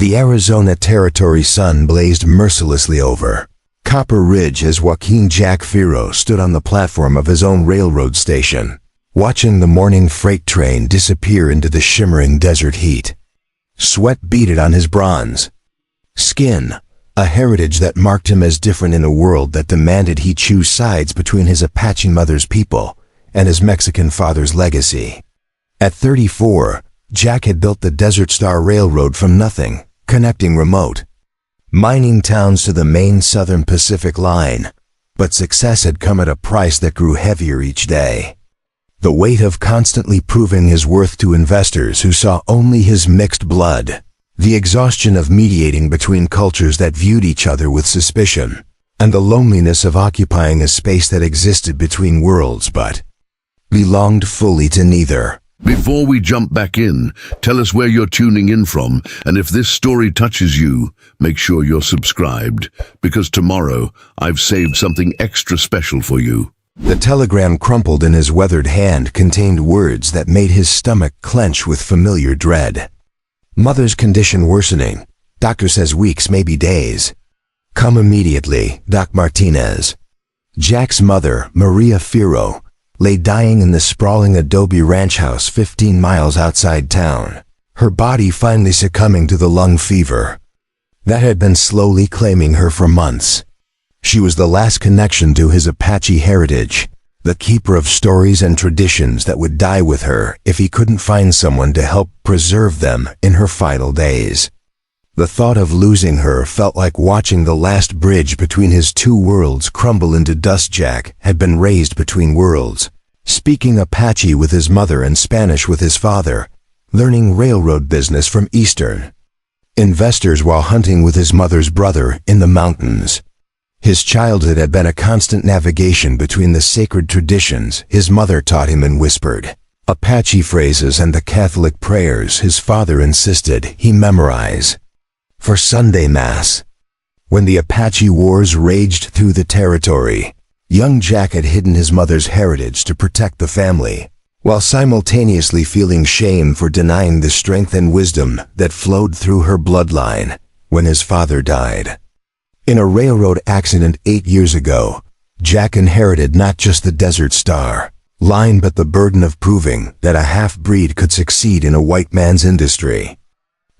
The Arizona Territory sun blazed mercilessly over Copper Ridge as Joaquin Jack Firo stood on the platform of his own railroad station, watching the morning freight train disappear into the shimmering desert heat. Sweat beaded on his bronze skin, a heritage that marked him as different in a world that demanded he choose sides between his Apache mother's people and his Mexican father's legacy. At 34, Jack had built the Desert Star Railroad from nothing, connecting remote mining towns to the main Southern Pacific line, but success had come at a price that grew heavier each day. The weight of constantly proving his worth to investors who saw only his mixed blood, the exhaustion of mediating between cultures that viewed each other with suspicion, and the loneliness of occupying a space that existed between worlds but belonged fully to neither. Before we jump back in, tell us where you're tuning in from, and if this story touches you, make sure you're subscribed, because tomorrow I've saved something extra special for you. The telegram crumpled in his weathered hand contained words that made his stomach clench with familiar dread. Mother's condition worsening. Doctor says weeks, maybe days. Come immediately, Doc Martinez. Jack's mother, Maria Firo, lay dying in the sprawling adobe ranch house 15 miles outside town, her body finally succumbing to the lung fever that had been slowly claiming her for months. She was the last connection to his Apache heritage, the keeper of stories and traditions that would die with her if he couldn't find someone to help preserve them in her final days. The thought of losing her felt like watching the last bridge between his two worlds crumble into dust. Jack had been raised between worlds, speaking Apache with his mother and Spanish with his father, learning railroad business from Eastern investors while hunting with his mother's brother in the mountains. His childhood had been a constant navigation between the sacred traditions his mother taught him in whispered Apache phrases and the Catholic prayers his father insisted he memorize for Sunday Mass. When the Apache Wars raged through the territory, young Jack had hidden his mother's heritage to protect the family, while simultaneously feeling shame for denying the strength and wisdom that flowed through her bloodline when his father died. In a railroad accident 8 years ago, Jack inherited not just the Desert Star line but the burden of proving that a half-breed could succeed in a white man's industry.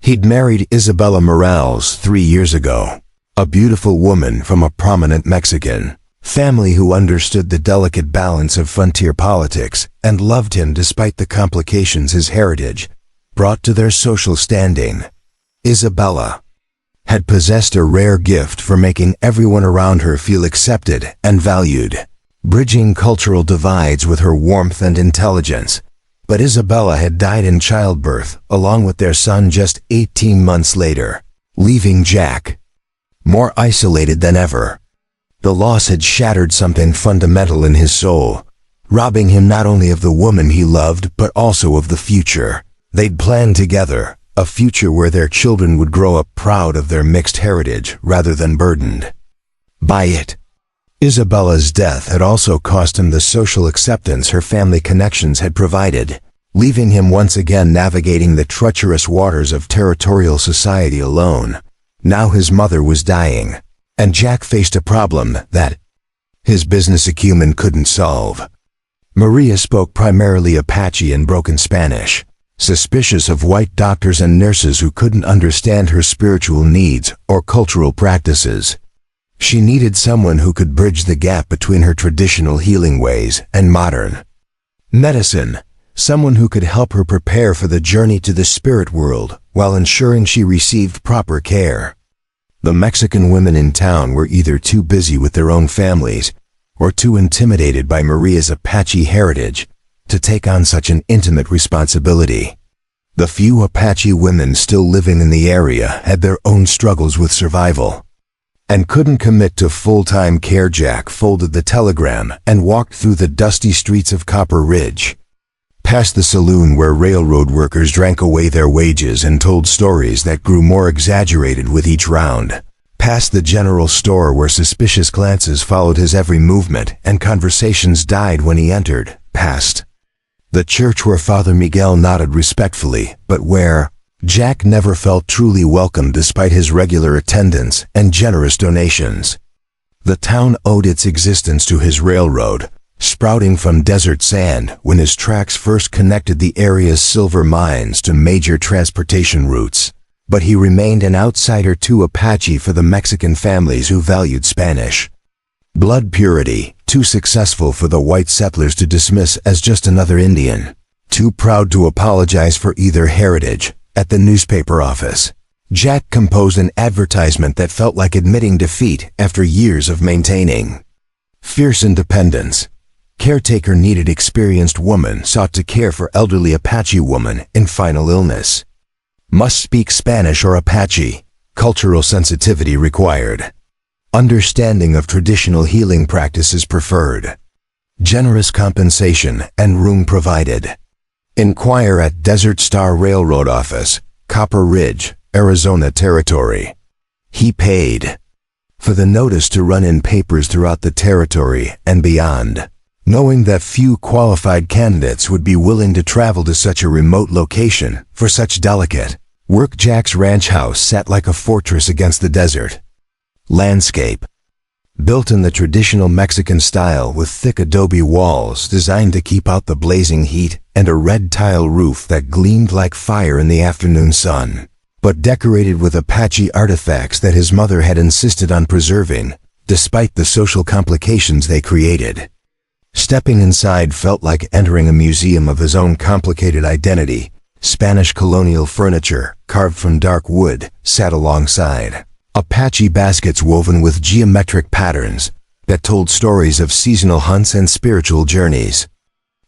He'd married Isabella Morales 3 years ago, a beautiful woman from a prominent Mexican family who understood the delicate balance of frontier politics and loved him despite the complications his heritage brought to their social standing. Isabella had possessed a rare gift for making everyone around her feel accepted and valued, bridging cultural divides with her warmth and intelligence. But Isabella had died in childbirth, along with their son just 18 months later, leaving Jack more isolated than ever. The loss had shattered something fundamental in his soul, robbing him not only of the woman he loved but also of the future they'd planned together, a future where their children would grow up proud of their mixed heritage rather than burdened by it. Isabella's death had also cost him the social acceptance her family connections had provided, leaving him once again navigating the treacherous waters of territorial society alone. Now his mother was dying, and Jack faced a problem that his business acumen couldn't solve. Maria spoke primarily Apache and broken Spanish, suspicious of white doctors and nurses who couldn't understand her spiritual needs or cultural practices. She needed someone who could bridge the gap between her traditional healing ways and modern medicine, someone who could help her prepare for the journey to the spirit world while ensuring she received proper care. The Mexican women in town were either too busy with their own families or too intimidated by Maria's Apache heritage to take on such an intimate responsibility. The few Apache women still living in the area had their own struggles with survival and couldn't commit to full-time care. Jack folded the telegram and walked through the dusty streets of Copper Ridge, past the saloon where railroad workers drank away their wages and told stories that grew more exaggerated with each round, past the general store where suspicious glances followed his every movement and conversations died when he entered, past the church where Father Miguel nodded respectfully, but where Jack never felt truly welcome despite his regular attendance and generous donations. The town owed its existence to his railroad, sprouting from desert sand when his tracks first connected the area's silver mines to major transportation routes. But he remained an outsider too Apache for the Mexican families who valued Spanish. Blood purity, too successful for the white settlers to dismiss as just another Indian. Too proud to apologize for either heritage. At the newspaper office, Jack composed an advertisement that felt like admitting defeat after years of maintaining. Fierce independence. Caretaker needed experienced woman sought to care for elderly Apache woman in final illness. Must speak Spanish or Apache. Cultural sensitivity required. Understanding of traditional healing practices preferred. Generous compensation and room provided. Inquire at Desert Star Railroad Office, Copper Ridge, Arizona Territory. He paid for the notice to run in papers throughout the territory and beyond, knowing that few qualified candidates would be willing to travel to such a remote location for such delicate work. Jack's ranch house sat like a fortress against the desert. Landscape. Built in the traditional Mexican style with thick adobe walls designed to keep out the blazing heat and a red tile roof that gleamed like fire in the afternoon sun, but decorated with Apache artifacts that his mother had insisted on preserving, despite the social complications they created. Stepping inside felt like entering a museum of his own complicated identity. Spanish colonial furniture, carved from dark wood, sat alongside. Apache baskets woven with geometric patterns that told stories of seasonal hunts and spiritual journeys.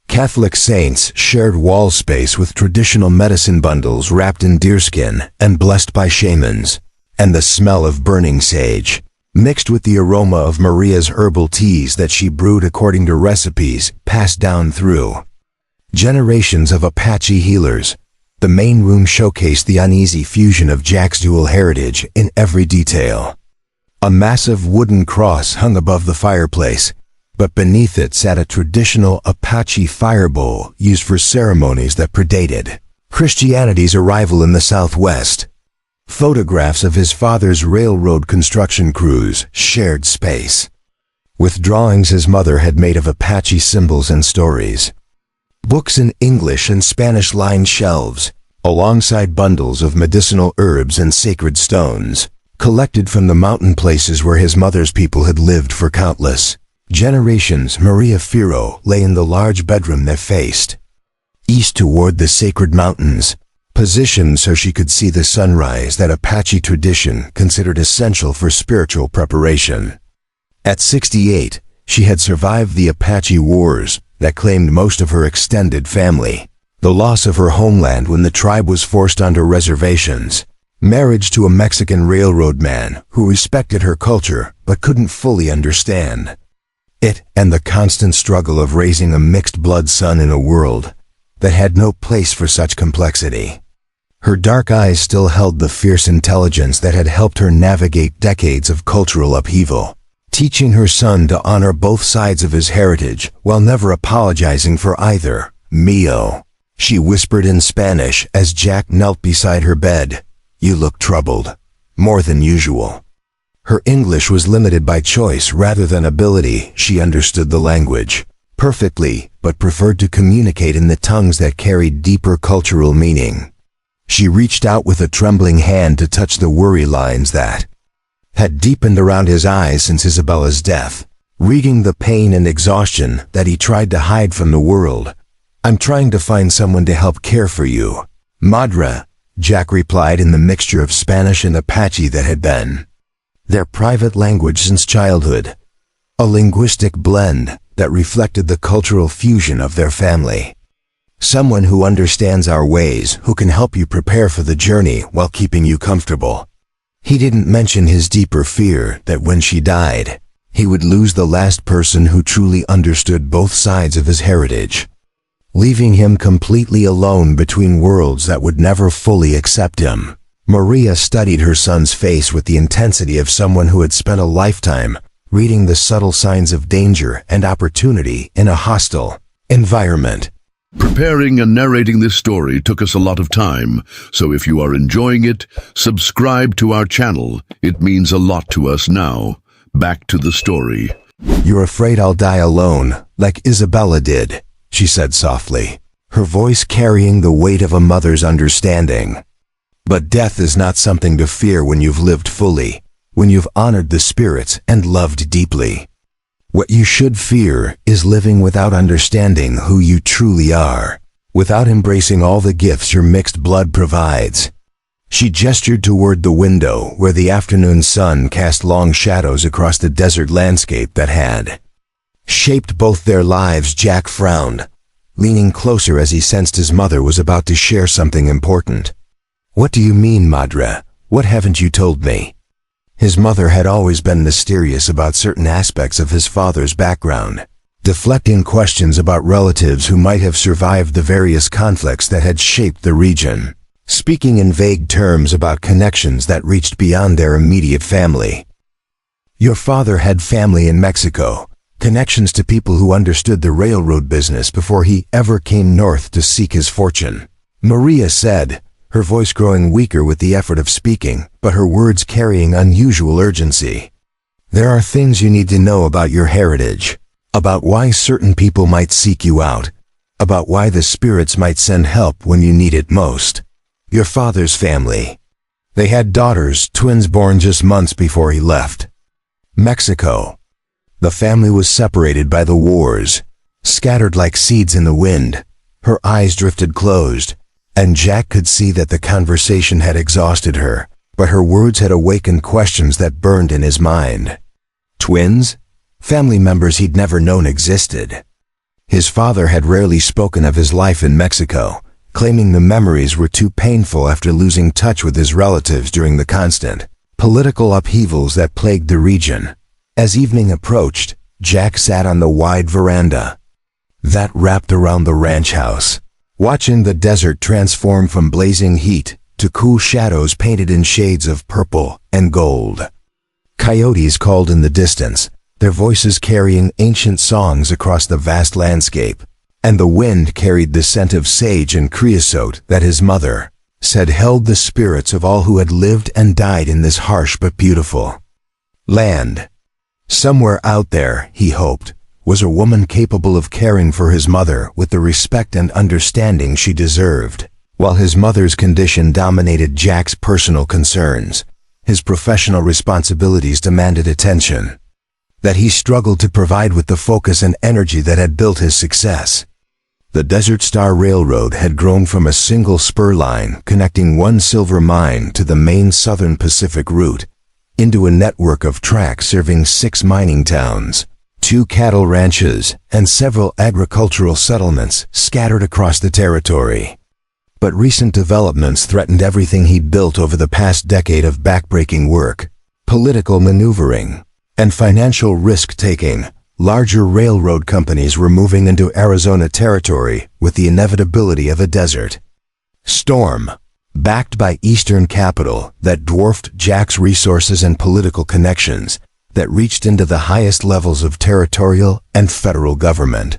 Catholic saints shared wall space with traditional medicine bundles wrapped in deerskin and blessed by shamans, and the smell of burning sage, mixed with the aroma of Maria's herbal teas that she brewed according to recipes passed down through generations of Apache healers. The main room showcased the uneasy fusion of Jack's dual heritage in every detail. A massive wooden cross hung above the fireplace, but beneath it sat a traditional Apache fire bowl used for ceremonies that predated Christianity's arrival in the Southwest. Photographs of his father's railroad construction crews shared space, with drawings his mother had made of Apache symbols and stories. Books in English and Spanish lined shelves, alongside bundles of medicinal herbs and sacred stones, collected from the mountain places where his mother's people had lived for countless generations. Maria Firo lay in the large bedroom that faced east toward the sacred mountains, positioned so she could see the sunrise that Apache tradition considered essential for spiritual preparation. At 68, she had survived the Apache wars that claimed most of her extended family, the loss of her homeland when the tribe was forced onto reservations, marriage to a Mexican railroad man who respected her culture but couldn't fully understand it, and the constant struggle of raising a mixed-blood son in a world that had no place for such complexity. Her dark eyes still held the fierce intelligence that had helped her navigate decades of cultural upheaval, teaching her son to honor both sides of his heritage while never apologizing for either. "Mio," she whispered in Spanish as Jack knelt beside her bed. "You look troubled. More than usual." Her English was limited by choice rather than ability. She understood the language perfectly, but preferred to communicate in the tongues that carried deeper cultural meaning. She reached out with a trembling hand to touch the worry lines that had deepened around his eyes since Isabella's death, reading the pain and exhaustion that he tried to hide from the world. "I'm trying to find someone to help care for you, Madre," Jack replied in the mixture of Spanish and Apache that had been their private language since childhood, a linguistic blend that reflected the cultural fusion of their family. "Someone who understands our ways, who can help you prepare for the journey while keeping you comfortable." He didn't mention his deeper fear that when she died, he would lose the last person who truly understood both sides of his heritage, leaving him completely alone between worlds that would never fully accept him. Maria studied her son's face with the intensity of someone who had spent a lifetime reading the subtle signs of danger and opportunity in a hostile environment. Preparing and narrating this story took us a lot of time, so if you are enjoying it, subscribe to our channel. It means a lot to us now. Back to the story. "You're afraid I'll die alone, like Isabella did," she said softly, her voice carrying the weight of a mother's understanding. "But death is not something to fear when you've lived fully, when you've honored the spirits and loved deeply. What you should fear is living without understanding who you truly are, without embracing all the gifts your mixed blood provides." She gestured toward the window where the afternoon sun cast long shadows across the desert landscape that had shaped both their lives. Jack frowned, leaning closer as he sensed his mother was about to share something important. "What do you mean, Madre? What haven't you told me?" His mother had always been mysterious about certain aspects of his father's background, deflecting questions about relatives who might have survived the various conflicts that had shaped the region, speaking in vague terms about connections that reached beyond their immediate family. "Your father had family in Mexico, connections to people who understood the railroad business before he ever came north to seek his fortune," Maria said, her voice growing weaker with the effort of speaking, but her words carrying unusual urgency. "There are things you need to know about your heritage, about why certain people might seek you out, about why the spirits might send help when you need it most. Your father's family. They had daughters, twins born just months before he left Mexico. The family was separated by the wars, scattered like seeds in the wind." Her eyes drifted closed, and Jack could see that the conversation had exhausted her, but her words had awakened questions that burned in his mind. Twins? Family members he'd never known existed. His father had rarely spoken of his life in Mexico, claiming the memories were too painful after losing touch with his relatives during the constant political upheavals that plagued the region. As evening approached, Jack sat on the wide veranda that wrapped around the ranch house, watching the desert transform from blazing heat to cool shadows painted in shades of purple and gold. Coyotes called in the distance, their voices carrying ancient songs across the vast landscape, and the wind carried the scent of sage and creosote that his mother said held the spirits of all who had lived and died in this harsh but beautiful land. Somewhere out there, he hoped, was a woman capable of caring for his mother with the respect and understanding she deserved. While his mother's condition dominated Jack's personal concerns, his professional responsibilities demanded attention that he struggled to provide with the focus and energy that had built his success. The Desert Star Railroad had grown from a single spur line connecting one silver mine to the main Southern Pacific route into a network of tracks serving 6 mining towns, 2 cattle ranches, and several agricultural settlements scattered across the territory. But recent developments threatened everything he'd built over the past decade of backbreaking work, political maneuvering, and financial risk-taking. Larger railroad companies were moving into Arizona territory with the inevitability of a desert storm, backed by Eastern capital that dwarfed Jack's resources and political connections that reached into the highest levels of territorial and federal government.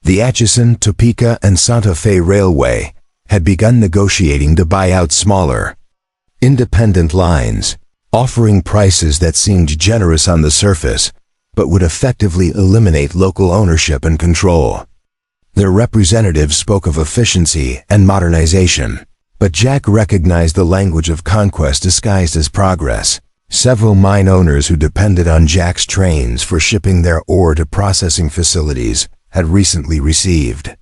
The Atchison, Topeka, and Santa Fe Railway had begun negotiating to buy out smaller, independent lines, offering prices that seemed generous on the surface, but would effectively eliminate local ownership and control. Their representatives spoke of efficiency and modernization, but Jack recognized the language of conquest disguised as progress. Several mine owners who depended on Jack's trains for shipping their ore to processing facilities had recently received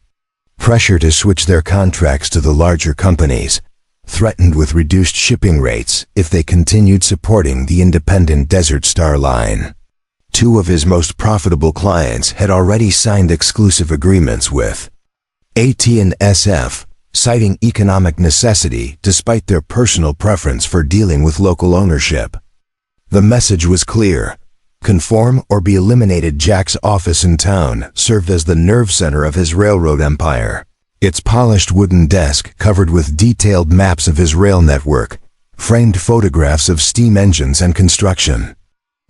pressure to switch their contracts to the larger companies, threatened with reduced shipping rates if they continued supporting the independent Desert Star line. 2 of his most profitable clients had already signed exclusive agreements with AT&SF, citing economic necessity despite their personal preference for dealing with local ownership. The message was clear: conform or be eliminated. Jack's office in town served as the nerve center of his railroad empire, its polished wooden desk covered with detailed maps of his rail network, framed photographs of steam engines and construction,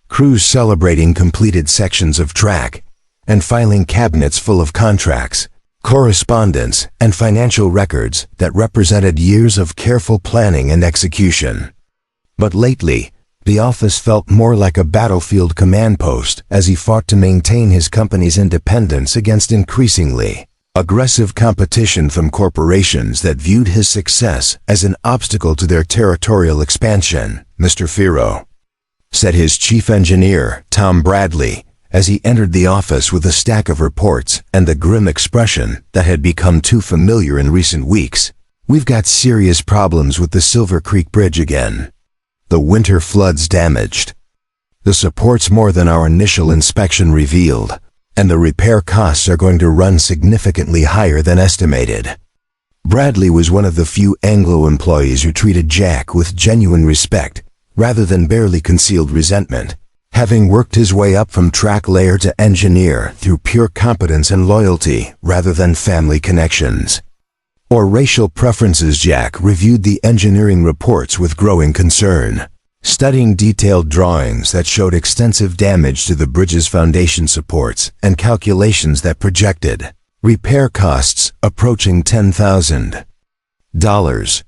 crews celebrating completed sections of track, and filing cabinets full of contracts, correspondence, and financial records that represented years of careful planning and execution. But lately, the office felt more like a battlefield command post as he fought to maintain his company's independence against increasingly aggressive competition from corporations that viewed his success as an obstacle to their territorial expansion. "Mr. Firo," said his chief engineer, Tom Bradley, as he entered the office with a stack of reports and the grim expression that had become too familiar in recent weeks. "We've got serious problems with the Silver Creek Bridge again. The winter floods damaged the supports more than our initial inspection revealed, and the repair costs are going to run significantly higher than estimated." Bradley was one of the few Anglo employees who treated Jack with genuine respect rather than barely concealed resentment, having worked his way up from track layer to engineer through pure competence and loyalty rather than family connections or racial preferences. Jack reviewed the engineering reports with growing concern, studying detailed drawings that showed extensive damage to the bridge's foundation supports and calculations that projected repair costs approaching $10,000.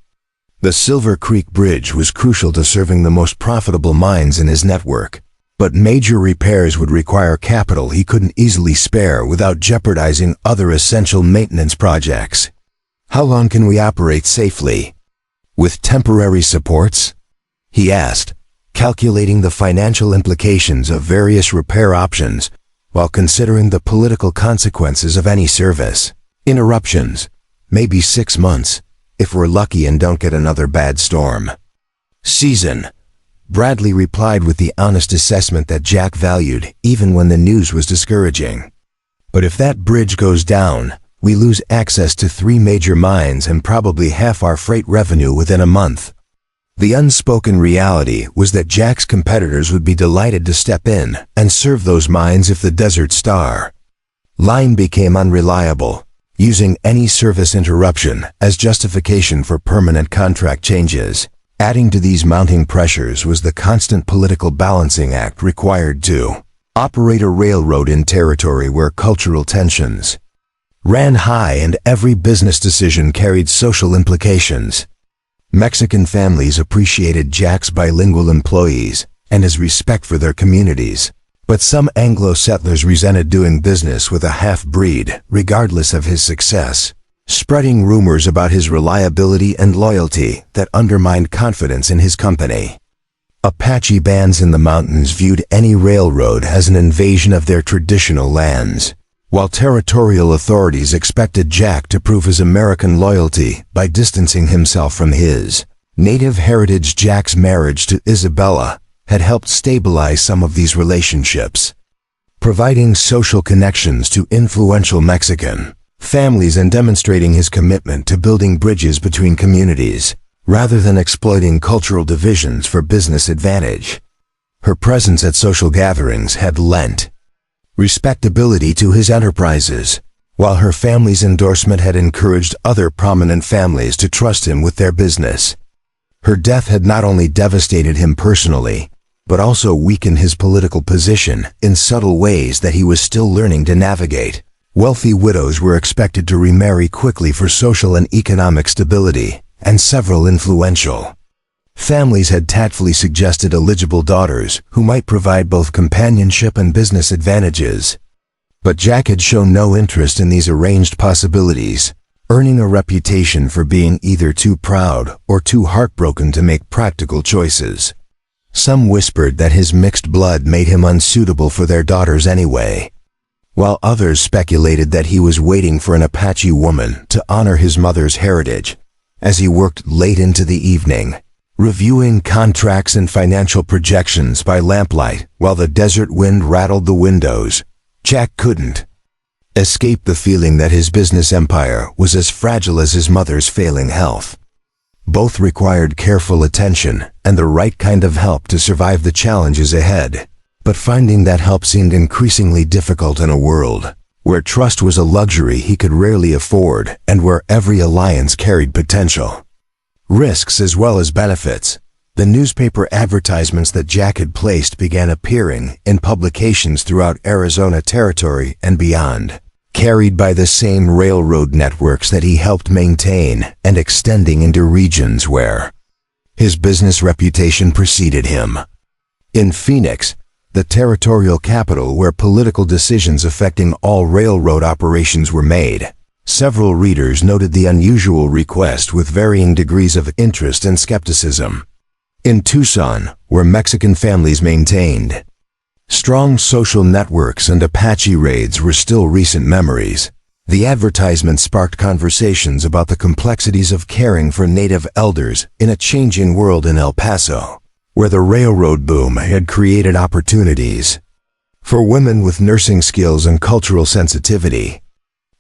The Silver Creek Bridge was crucial to serving the most profitable mines in his network, but major repairs would require capital he couldn't easily spare without jeopardizing other essential maintenance projects. "How long can we operate safely with temporary supports?" he asked, calculating the financial implications of various repair options while considering the political consequences of any service interruptions. "Maybe 6 months, if we're lucky and don't get another bad storm season," Bradley replied with the honest assessment that Jack valued even when the news was discouraging. "But if that bridge goes down, we lose access to 3 major mines and probably half our freight revenue within a month." The unspoken reality was that Jack's competitors would be delighted to step in and serve those mines if the Desert Star line became unreliable, using any service interruption as justification for permanent contract changes. Adding to these mounting pressures was the constant political balancing act required to operate a railroad in territory where cultural tensions ran high and every business decision carried social implications. Mexican families appreciated Jack's bilingual employees and his respect for their communities, but some Anglo settlers resented doing business with a half-breed, regardless of his success, spreading rumors about his reliability and loyalty that undermined confidence in his company. Apache bands in the mountains viewed any railroad as an invasion of their traditional lands, while territorial authorities expected Jack to prove his American loyalty by distancing himself from his native heritage. Jack's marriage to Isabella had helped stabilize some of these relationships, providing social connections to influential Mexican families and demonstrating his commitment to building bridges between communities, rather than exploiting cultural divisions for business advantage. Her presence at social gatherings had lent respectability to his enterprises, while her family's endorsement had encouraged other prominent families to trust him with their business. Her death had not only devastated him personally, but also weakened his political position in subtle ways that he was still learning to navigate. Wealthy widows were expected to remarry quickly for social and economic stability, and several influential families had tactfully suggested eligible daughters who might provide both companionship and business advantages. But Jack had shown no interest in these arranged possibilities, earning a reputation for being either too proud or too heartbroken to make practical choices. Some whispered that his mixed blood made him unsuitable for their daughters anyway, while others speculated that he was waiting for an Apache woman to honor his mother's heritage. As he worked late into the evening, reviewing contracts and financial projections by lamplight while the desert wind rattled the windows, Jack couldn't escape the feeling that his business empire was as fragile as his mother's failing health. Both required careful attention and the right kind of help to survive the challenges ahead, but finding that help seemed increasingly difficult in a world where trust was a luxury he could rarely afford and where every alliance carried potential risks as well as benefits. The newspaper advertisements that Jack had placed began appearing in publications throughout Arizona Territory and beyond. carried by the same railroad networks that he helped maintain and extending into regions where his business reputation preceded him. In Phoenix, the territorial capital where political decisions affecting all railroad operations were made, several readers noted the unusual request with varying degrees of interest and skepticism. In Tucson, where Mexican families maintained strong social networks and Apache raids were still recent memories, the advertisement sparked conversations about the complexities of caring for native elders in a changing world. In El Paso, where the railroad boom had created opportunities for women with nursing skills and cultural sensitivity.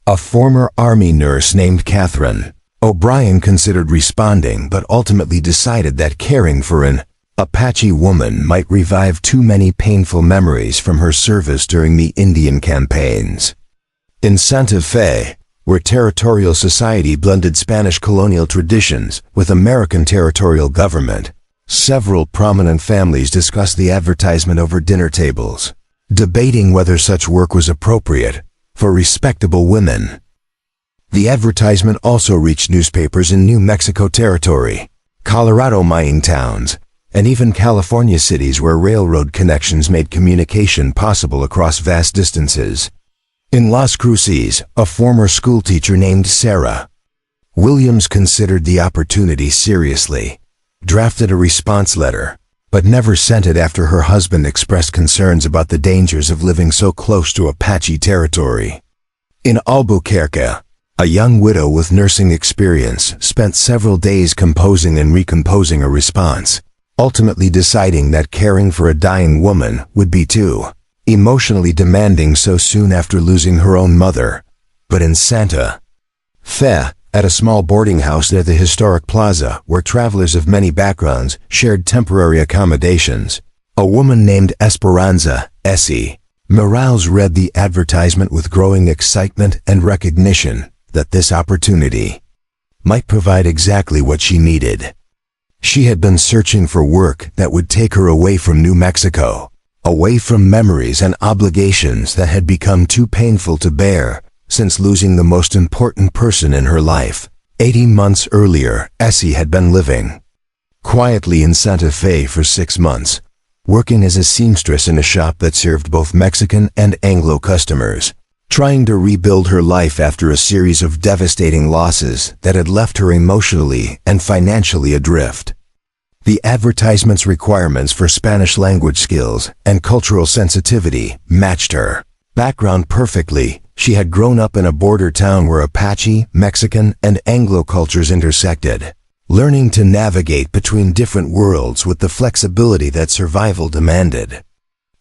A former Army nurse named Catherine O'Brien considered responding but ultimately decided that caring for an Apache woman might revive too many painful memories from her service during the Indian campaigns. In Santa Fe, where territorial society blended Spanish colonial traditions with American territorial government, several prominent families discussed the advertisement over dinner tables, debating whether such work was appropriate for respectable women. The advertisement also reached newspapers in New Mexico Territory, Colorado mining towns, and even California cities where railroad connections made communication possible across vast distances. In Las Cruces, a former schoolteacher named Sarah Williams considered the opportunity seriously, drafted a response letter, but never sent it after her husband expressed concerns about the dangers of living so close to Apache territory. In Albuquerque, a young widow with nursing experience spent several days composing and recomposing a response, ultimately deciding that caring for a dying woman would be too emotionally demanding so soon after losing her own mother. But in Santa Fe, at a small boarding house near the historic plaza where travelers of many backgrounds shared temporary accommodations, a woman named Esperanza Essie Morales read the advertisement with growing excitement and recognition that this opportunity might provide exactly what she needed. She had been searching for work that would take her away from New Mexico, away from memories and obligations that had become too painful to bear since losing the most important person in her life. 80 months earlier, Essie had been living quietly in Santa Fe for 6 months, working as a seamstress in a shop that served both Mexican and Anglo customers, trying to rebuild her life after a series of devastating losses that had left her emotionally and financially adrift. The advertisement's requirements for Spanish language skills and cultural sensitivity matched her background perfectly. She had grown up in a border town where Apache, Mexican, and Anglo cultures intersected, learning to navigate between different worlds with the flexibility that survival demanded.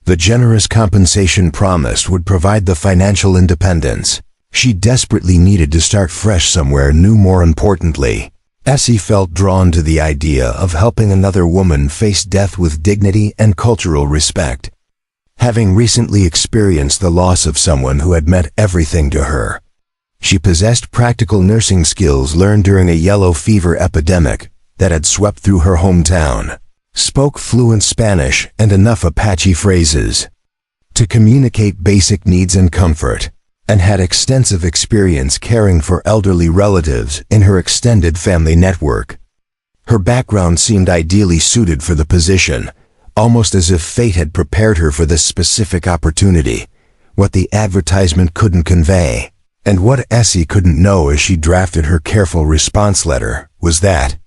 The generous compensation promised would provide the financial independence she desperately needed to start fresh somewhere new. More importantly, Essie felt drawn to the idea of helping another woman face death with dignity and cultural respect. Having recently experienced the loss of someone who had meant everything to her, she possessed practical nursing skills learned during a yellow fever epidemic that had swept through her hometown, spoke fluent Spanish and enough Apache phrases to communicate basic needs and comfort, and had extensive experience caring for elderly relatives in her extended family network. Her background seemed ideally suited for the position, almost as if fate had prepared her for this specific opportunity. What the advertisement couldn't convey, and what Essie couldn't know as she drafted her careful response letter, was that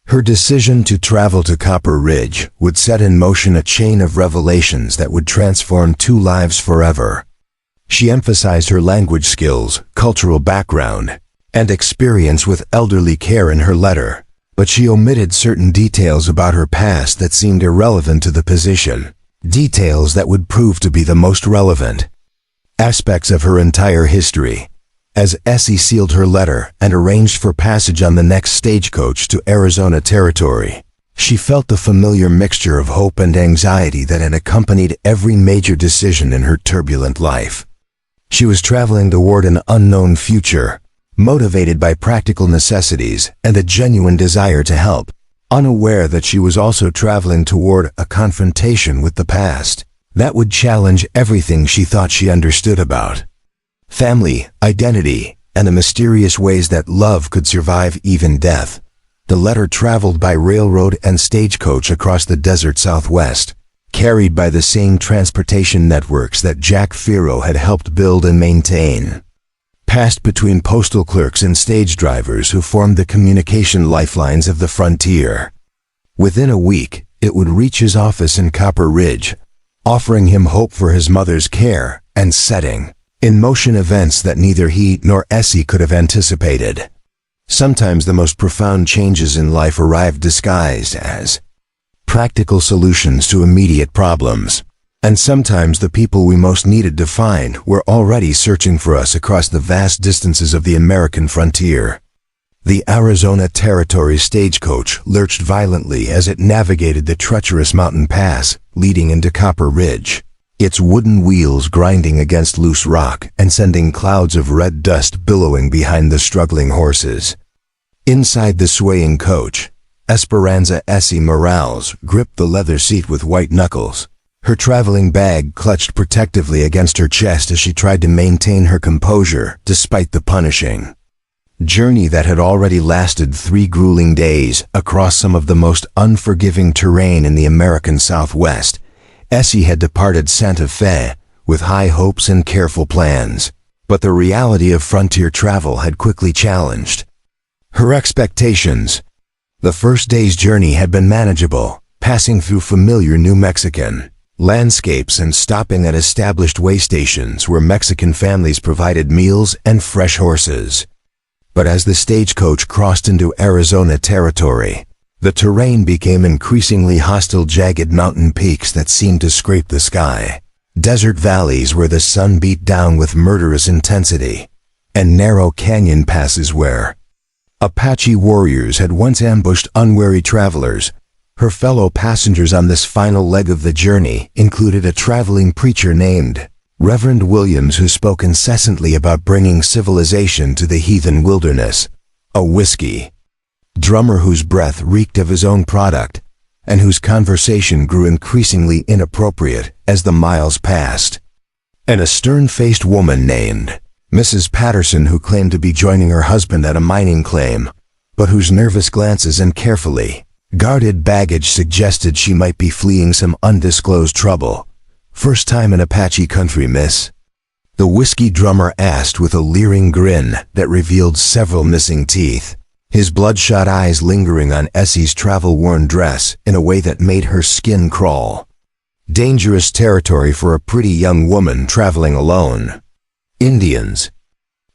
her decision to travel to Copper Ridge would set in motion a chain of revelations that would transform 2 lives forever. She emphasized her language skills, cultural background, and experience with elderly care in her letter, but she omitted certain details about her past that seemed irrelevant to the position, details that would prove to be the most relevant aspects of her entire history. As Essie sealed her letter and arranged for passage on the next stagecoach to Arizona Territory, she felt the familiar mixture of hope and anxiety that had accompanied every major decision in her turbulent life. She was traveling toward an unknown future, motivated by practical necessities and a genuine desire to help, unaware that she was also traveling toward a confrontation with the past that would challenge everything she thought she understood about family, identity, and the mysterious ways that love could survive even death. The letter traveled by railroad and stagecoach across the desert Southwest, carried by the same transportation networks that Jack Fero had helped build and maintain. Passed between postal clerks and stage drivers who formed the communication lifelines of the frontier. Within a week, it would reach his office in Copper Ridge, offering him hope for his mother's care and setting in motion events that neither he nor Essie could have anticipated. Sometimes the most profound changes in life arrived disguised as practical solutions to immediate problems, and sometimes the people we most needed to find were already searching for us across the vast distances of the American frontier. The Arizona Territory stagecoach lurched violently as it navigated the treacherous mountain pass leading into Copper Ridge, its wooden wheels grinding against loose rock and sending clouds of red dust billowing behind the struggling horses. Inside the swaying coach, Esperanza Essie Morales gripped the leather seat with white knuckles, her traveling bag clutched protectively against her chest as she tried to maintain her composure despite the punishing journey that had already lasted 3 grueling days across some of the most unforgiving terrain in the American Southwest. Essie had departed Santa Fe with high hopes and careful plans, but the reality of frontier travel had quickly challenged her expectations. The first day's journey had been manageable, passing through familiar New Mexican landscapes and stopping at established way stations where Mexican families provided meals and fresh horses. But as the stagecoach crossed into Arizona territory, the terrain became increasingly hostile. Jagged mountain peaks that seemed to scrape the sky, desert valleys where the sun beat down with murderous intensity, and narrow canyon passes where Apache warriors had once ambushed unwary travelers. Her fellow passengers on this final leg of the journey included a traveling preacher named Reverend Williams, who spoke incessantly about bringing civilization to the heathen wilderness, a whiskey drummer whose breath reeked of his own product, and whose conversation grew increasingly inappropriate as the miles passed, and a stern-faced woman named Mrs. Patterson, who claimed to be joining her husband at a mining claim, but whose nervous glances and carefully guarded baggage suggested she might be fleeing some undisclosed trouble. "First time in Apache country, miss?" the whiskey drummer asked with a leering grin that revealed several missing teeth, his bloodshot eyes lingering on Essie's travel-worn dress in a way that made her skin crawl. Dangerous territory for a pretty young woman traveling alone. Indians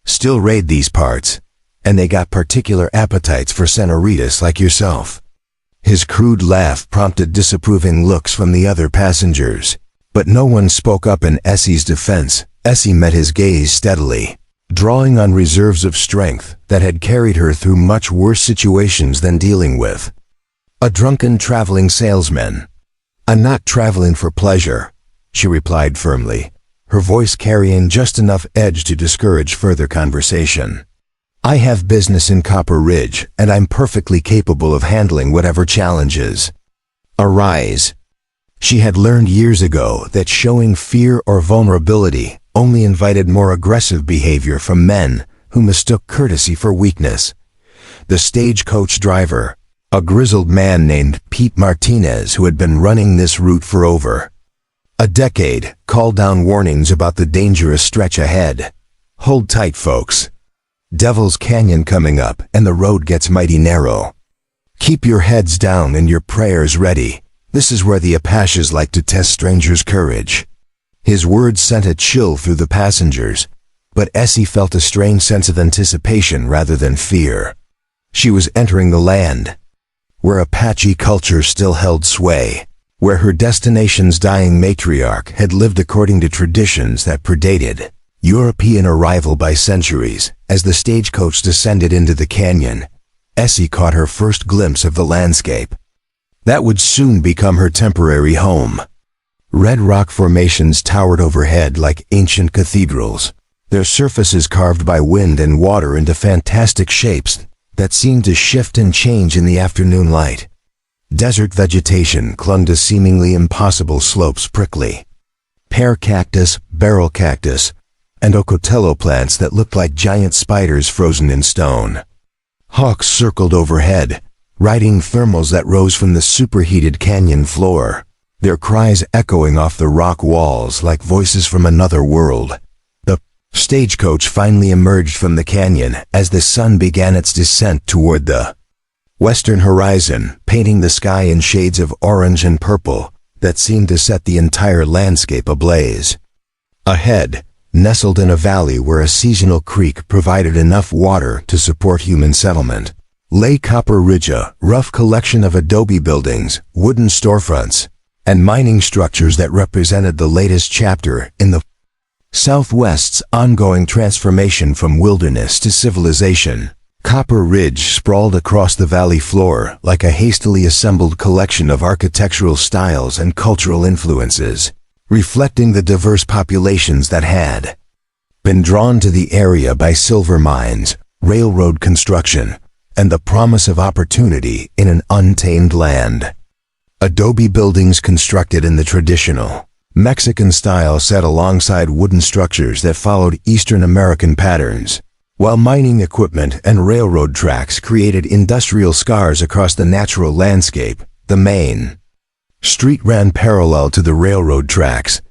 still raid these parts, and they got particular appetites for senoritas like yourself. His crude laugh prompted disapproving looks from the other passengers, but no one spoke up in Essie's defense. Essie met his gaze steadily, drawing on reserves of strength that had carried her through much worse situations than dealing with a drunken traveling salesman. "I'm not traveling for pleasure," she replied firmly, her voice carrying just enough edge to discourage further conversation. "I have business in Copper Ridge, and I'm perfectly capable of handling whatever challenges arise." She had learned years ago that showing fear or vulnerability only invited more aggressive behavior from men who mistook courtesy for weakness. The stagecoach driver, a grizzled man named Pete Martinez, who had been running this route for over a decade, called down warnings about the dangerous stretch ahead. "Hold tight, folks. Devil's Canyon coming up, and the road gets mighty narrow. Keep your heads down and your prayers ready. This is where the Apaches like to test strangers' courage." His words sent a chill through the passengers, but Essie felt a strange sense of anticipation rather than fear. She was entering the land where Apache culture still held sway, where her destination's dying matriarch had lived according to traditions that predated European arrival by centuries. As the stagecoach descended into the canyon, Essie caught her first glimpse of the landscape that would soon become her temporary home. Red rock formations towered overhead like ancient cathedrals, their surfaces carved by wind and water into fantastic shapes that seemed to shift and change in the afternoon light. Desert vegetation clung to seemingly impossible slopes, prickly pear cactus, barrel cactus, and ocotello plants that looked like giant spiders frozen in stone. Hawks circled overhead, riding thermals that rose from the superheated canyon floor, their cries echoing off the rock walls like voices from another world. The stagecoach finally emerged from the canyon as the sun began its descent toward the western horizon, painting the sky in shades of orange and purple that seemed to set the entire landscape ablaze. Ahead, nestled in a valley where a seasonal creek provided enough water to support human settlement, lay Copper Ridge, a rough collection of adobe buildings, wooden storefronts, and mining structures that represented the latest chapter in the Southwest's ongoing transformation from wilderness to civilization. Copper Ridge sprawled across the valley floor like a hastily assembled collection of architectural styles and cultural influences, reflecting the diverse populations that had been drawn to the area by silver mines, railroad construction, and the promise of opportunity in an untamed land. Adobe buildings constructed in the traditional Mexican style sat alongside wooden structures that followed Eastern American patterns, while mining equipment and railroad tracks created industrial scars across the natural landscape. The main street ran parallel to the railroad tracks,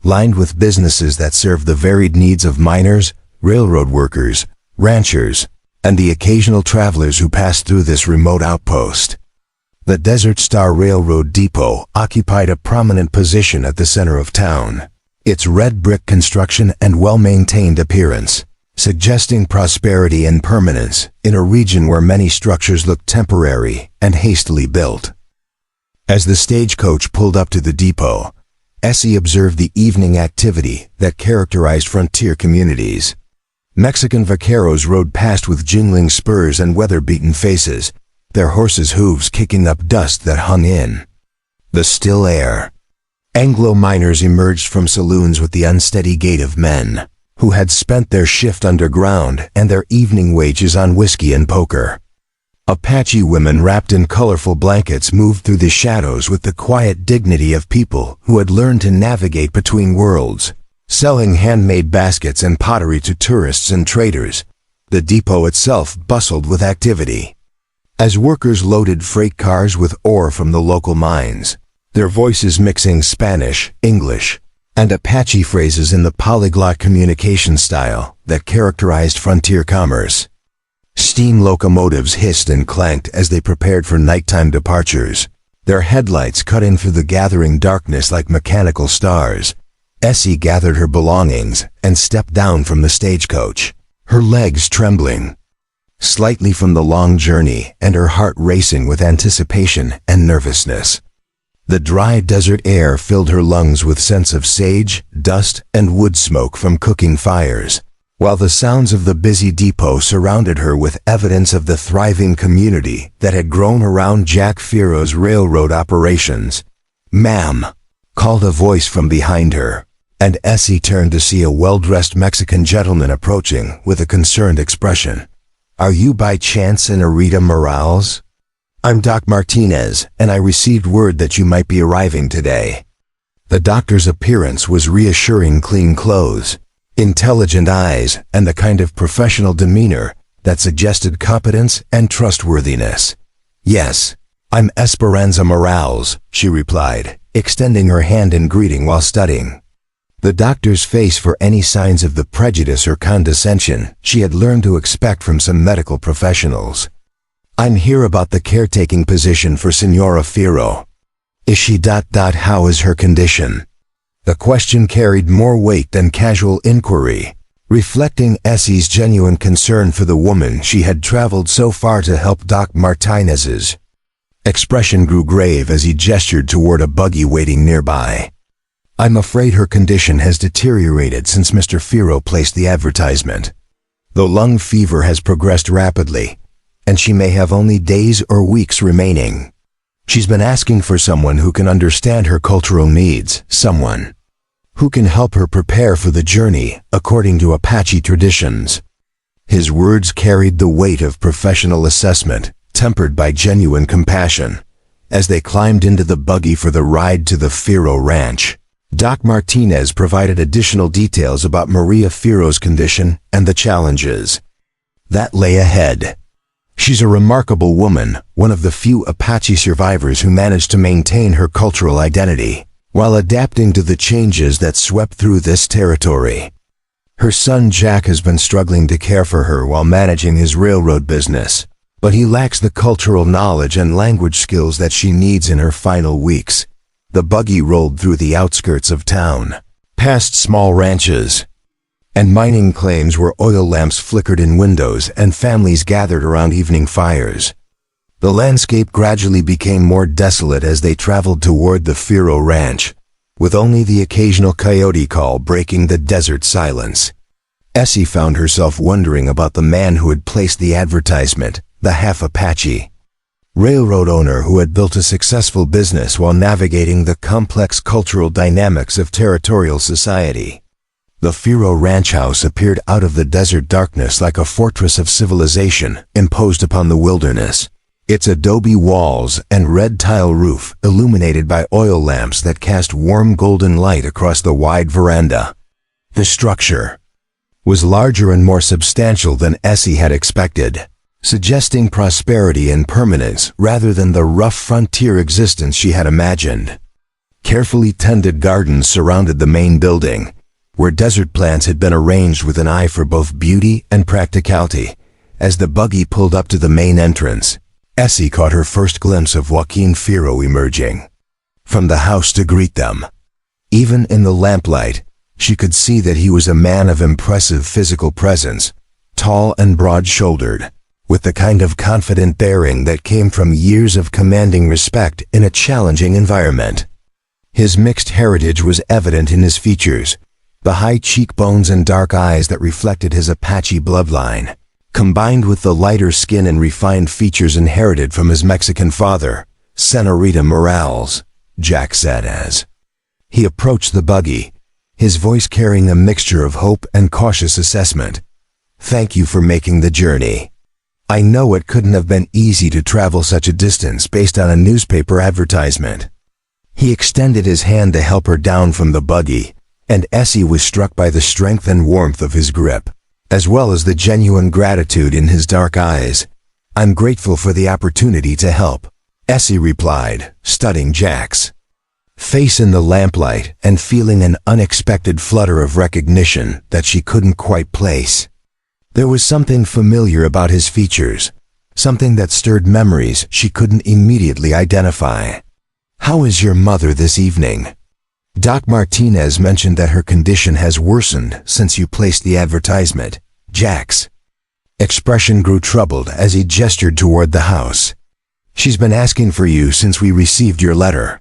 lined with businesses that served the varied needs of miners, railroad workers, ranchers, and the occasional travelers who passed through this remote outpost. The Desert Star Railroad Depot occupied a prominent position at the center of town, its red brick construction and well-maintained appearance suggesting prosperity and permanence in a region where many structures looked temporary and hastily built. As the stagecoach pulled up to the depot, Essie observed the evening activity that characterized frontier communities. Mexican vaqueros rode past with jingling spurs and weather-beaten faces, their horses' hooves kicking up dust that hung in the still air. Anglo miners emerged from saloons with the unsteady gait of men who had spent their shift underground and their evening wages on whiskey and poker. Apache women wrapped in colorful blankets moved through the shadows with the quiet dignity of people who had learned to navigate between worlds, selling handmade baskets and pottery to tourists and traders. The depot itself bustled with activity, as workers loaded freight cars with ore from the local mines, their voices mixing Spanish, English, and Apache phrases in the polyglot communication style that characterized frontier commerce. Steam locomotives hissed and clanked as they prepared for nighttime departures, their headlights cut in through the gathering darkness like mechanical stars. Essie gathered her belongings and stepped down from the stagecoach, her legs trembling slightly from the long journey and her heart racing with anticipation and nervousness. The dry desert air filled her lungs with scents of sage, dust, and wood smoke from cooking fires, while the sounds of the busy depot surrounded her with evidence of the thriving community that had grown around Jack Firo's railroad operations. "Ma'am," called a voice from behind her, and Essie turned to see a well-dressed Mexican gentleman approaching with a concerned expression. "Are you by chance Anita Morales?" "I'm Doc Martinez, and I received word that you might be arriving today." The doctor's appearance was reassuring: clean clothes, intelligent eyes, and the kind of professional demeanor that suggested competence and trustworthiness. "Yes, I'm Esperanza Morales," she replied, extending her hand in greeting while studying the doctor's face for any signs of the prejudice or condescension she had learned to expect from some medical professionals. "I'm here about the caretaking position for Senora Firo. Is she... How is her condition?" The question carried more weight than casual inquiry, reflecting Essie's genuine concern for the woman she had traveled so far to help. Doc Martinez's expression grew grave as he gestured toward a buggy waiting nearby. "I'm afraid her condition has deteriorated since Mr. Firo placed the advertisement. The lung fever has progressed rapidly, and she may have only days or weeks remaining. She's been asking for someone who can understand her cultural needs, someone who can help her prepare for the journey according to Apache traditions." His words carried the weight of professional assessment, tempered by genuine compassion, as they climbed into the buggy for the ride to the Firo ranch. Doc Martinez provided additional details about Maria Firo's condition and the challenges that lay ahead. She's a remarkable woman, one of the few Apache survivors who managed to maintain her cultural identity while adapting to the changes that swept through this territory. Her son Jack has been struggling to care for her while managing his railroad business, but he lacks the cultural knowledge and language skills that she needs in her final weeks. The buggy rolled through the outskirts of town, past small ranches and mining claims where oil lamps flickered in windows and families gathered around evening fires. The landscape gradually became more desolate as they traveled toward the Firo Ranch, with only the occasional coyote call breaking the desert silence. Essie found herself wondering about the man who had placed the advertisement, the Half-Apache railroad owner who had built a successful business while navigating the complex cultural dynamics of territorial society. The Firo ranch house appeared out of the desert darkness like a fortress of civilization imposed upon the wilderness, its adobe walls and red tile roof illuminated by oil lamps that cast warm golden light across the wide veranda. The structure was larger and more substantial than Essie had expected, suggesting prosperity and permanence rather than the rough frontier existence she had imagined. Carefully tended gardens surrounded the main building, where desert plants had been arranged with an eye for both beauty and practicality. As the buggy pulled up to the main entrance, Essie caught her first glimpse of Joaquin Firo emerging from the house to greet them. Even in the lamplight, she could see that he was a man of impressive physical presence, tall and broad-shouldered, with the kind of confident bearing that came from years of commanding respect in a challenging environment. His mixed heritage was evident in his features, the high cheekbones and dark eyes that reflected his Apache bloodline, combined with the lighter skin and refined features inherited from his Mexican father, Senorita Morales, Jack said as he approached the buggy, his voice carrying a mixture of hope and cautious assessment. "Thank you for making the journey. I know it couldn't have been easy to travel such a distance based on a newspaper advertisement." He extended his hand to help her down from the buggy, and Essie was struck by the strength and warmth of his grip, as well as the genuine gratitude in his dark eyes. "I'm grateful for the opportunity to help," Essie replied, studying Jack's face in the lamplight and feeling an unexpected flutter of recognition that she couldn't quite place. There was something familiar about his features, something that stirred memories she couldn't immediately identify. "How is your mother this evening?" Doc Martinez mentioned that her condition has worsened since you placed the advertisement. Jack's expression grew troubled as he gestured toward the house. "She's been asking for you since we received your letter.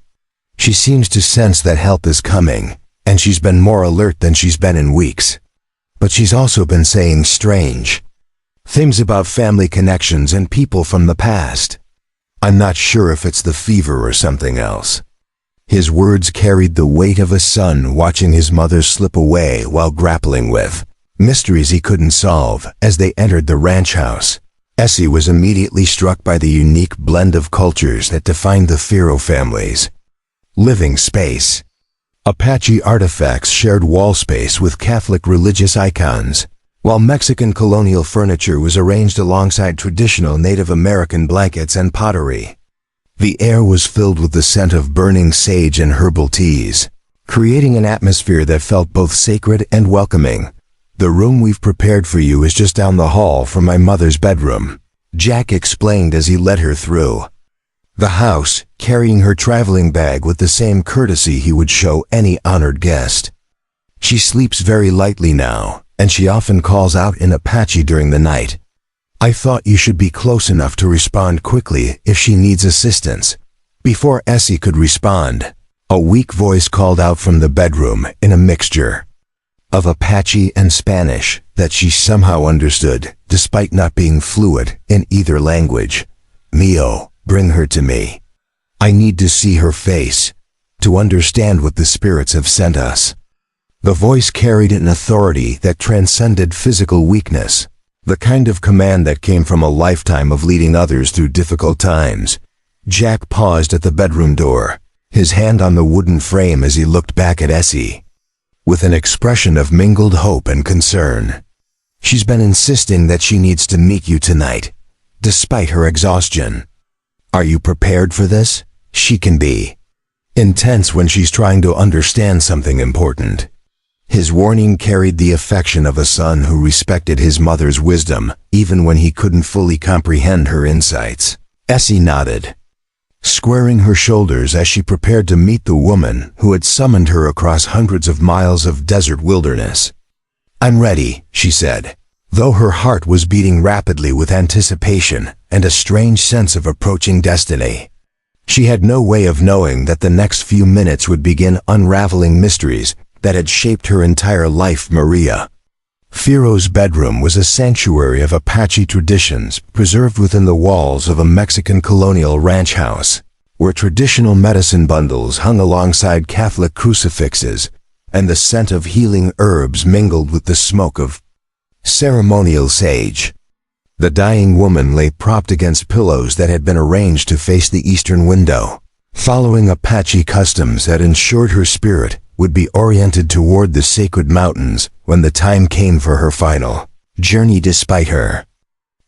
She seems to sense that help is coming, and she's been more alert than she's been in weeks. But she's also been saying strange things about family connections and people from the past. I'm not sure if it's the fever or something else." His words carried the weight of a son watching his mother slip away while grappling with mysteries he couldn't solve. As they entered the ranch house, Essie was immediately struck by the unique blend of cultures that defined the Firo family's living space. Apache artifacts shared wall space with Catholic religious icons, while Mexican colonial furniture was arranged alongside traditional Native American blankets and pottery. The air was filled with the scent of burning sage and herbal teas, creating an atmosphere that felt both sacred and welcoming. "The room we've prepared for you is just down the hall from my mother's bedroom," Jack explained as he led her through the house, carrying her traveling bag with the same courtesy he would show any honored guest. "She sleeps very lightly now, and she often calls out in Apache during the night. I thought you should be close enough to respond quickly if she needs assistance." Before Essie could respond, a weak voice called out from the bedroom in a mixture of Apache and Spanish that she somehow understood, despite not being fluent in either language. "Mio, bring her to me. I need to see her face, to understand what the spirits have sent us." The voice carried an authority that transcended physical weakness, the kind of command that came from a lifetime of leading others through difficult times. Jack paused at the bedroom door, his hand on the wooden frame as he looked back at Essie, with an expression of mingled hope and concern. She's been insisting that she needs to meet you tonight, despite her exhaustion. Are you prepared for this? She can be intense when she's trying to understand something important. His warning carried the affection of a son who respected his mother's wisdom, even when he couldn't fully comprehend her insights. Essie nodded, squaring her shoulders as she prepared to meet the woman who had summoned her across hundreds of miles of desert wilderness. "I'm ready," she said, though her heart was beating rapidly with anticipation and a strange sense of approaching destiny. She had no way of knowing that the next few minutes would begin unraveling mysteries that had shaped her entire life. Maria. Firo's bedroom was a sanctuary of Apache traditions preserved within the walls of a Mexican colonial ranch house, where traditional medicine bundles hung alongside Catholic crucifixes, and the scent of healing herbs mingled with the smoke of ceremonial sage. The dying woman lay propped against pillows that had been arranged to face the eastern window, following Apache customs that ensured her spirit would be oriented toward the sacred mountains when the time came for her final journey. Despite her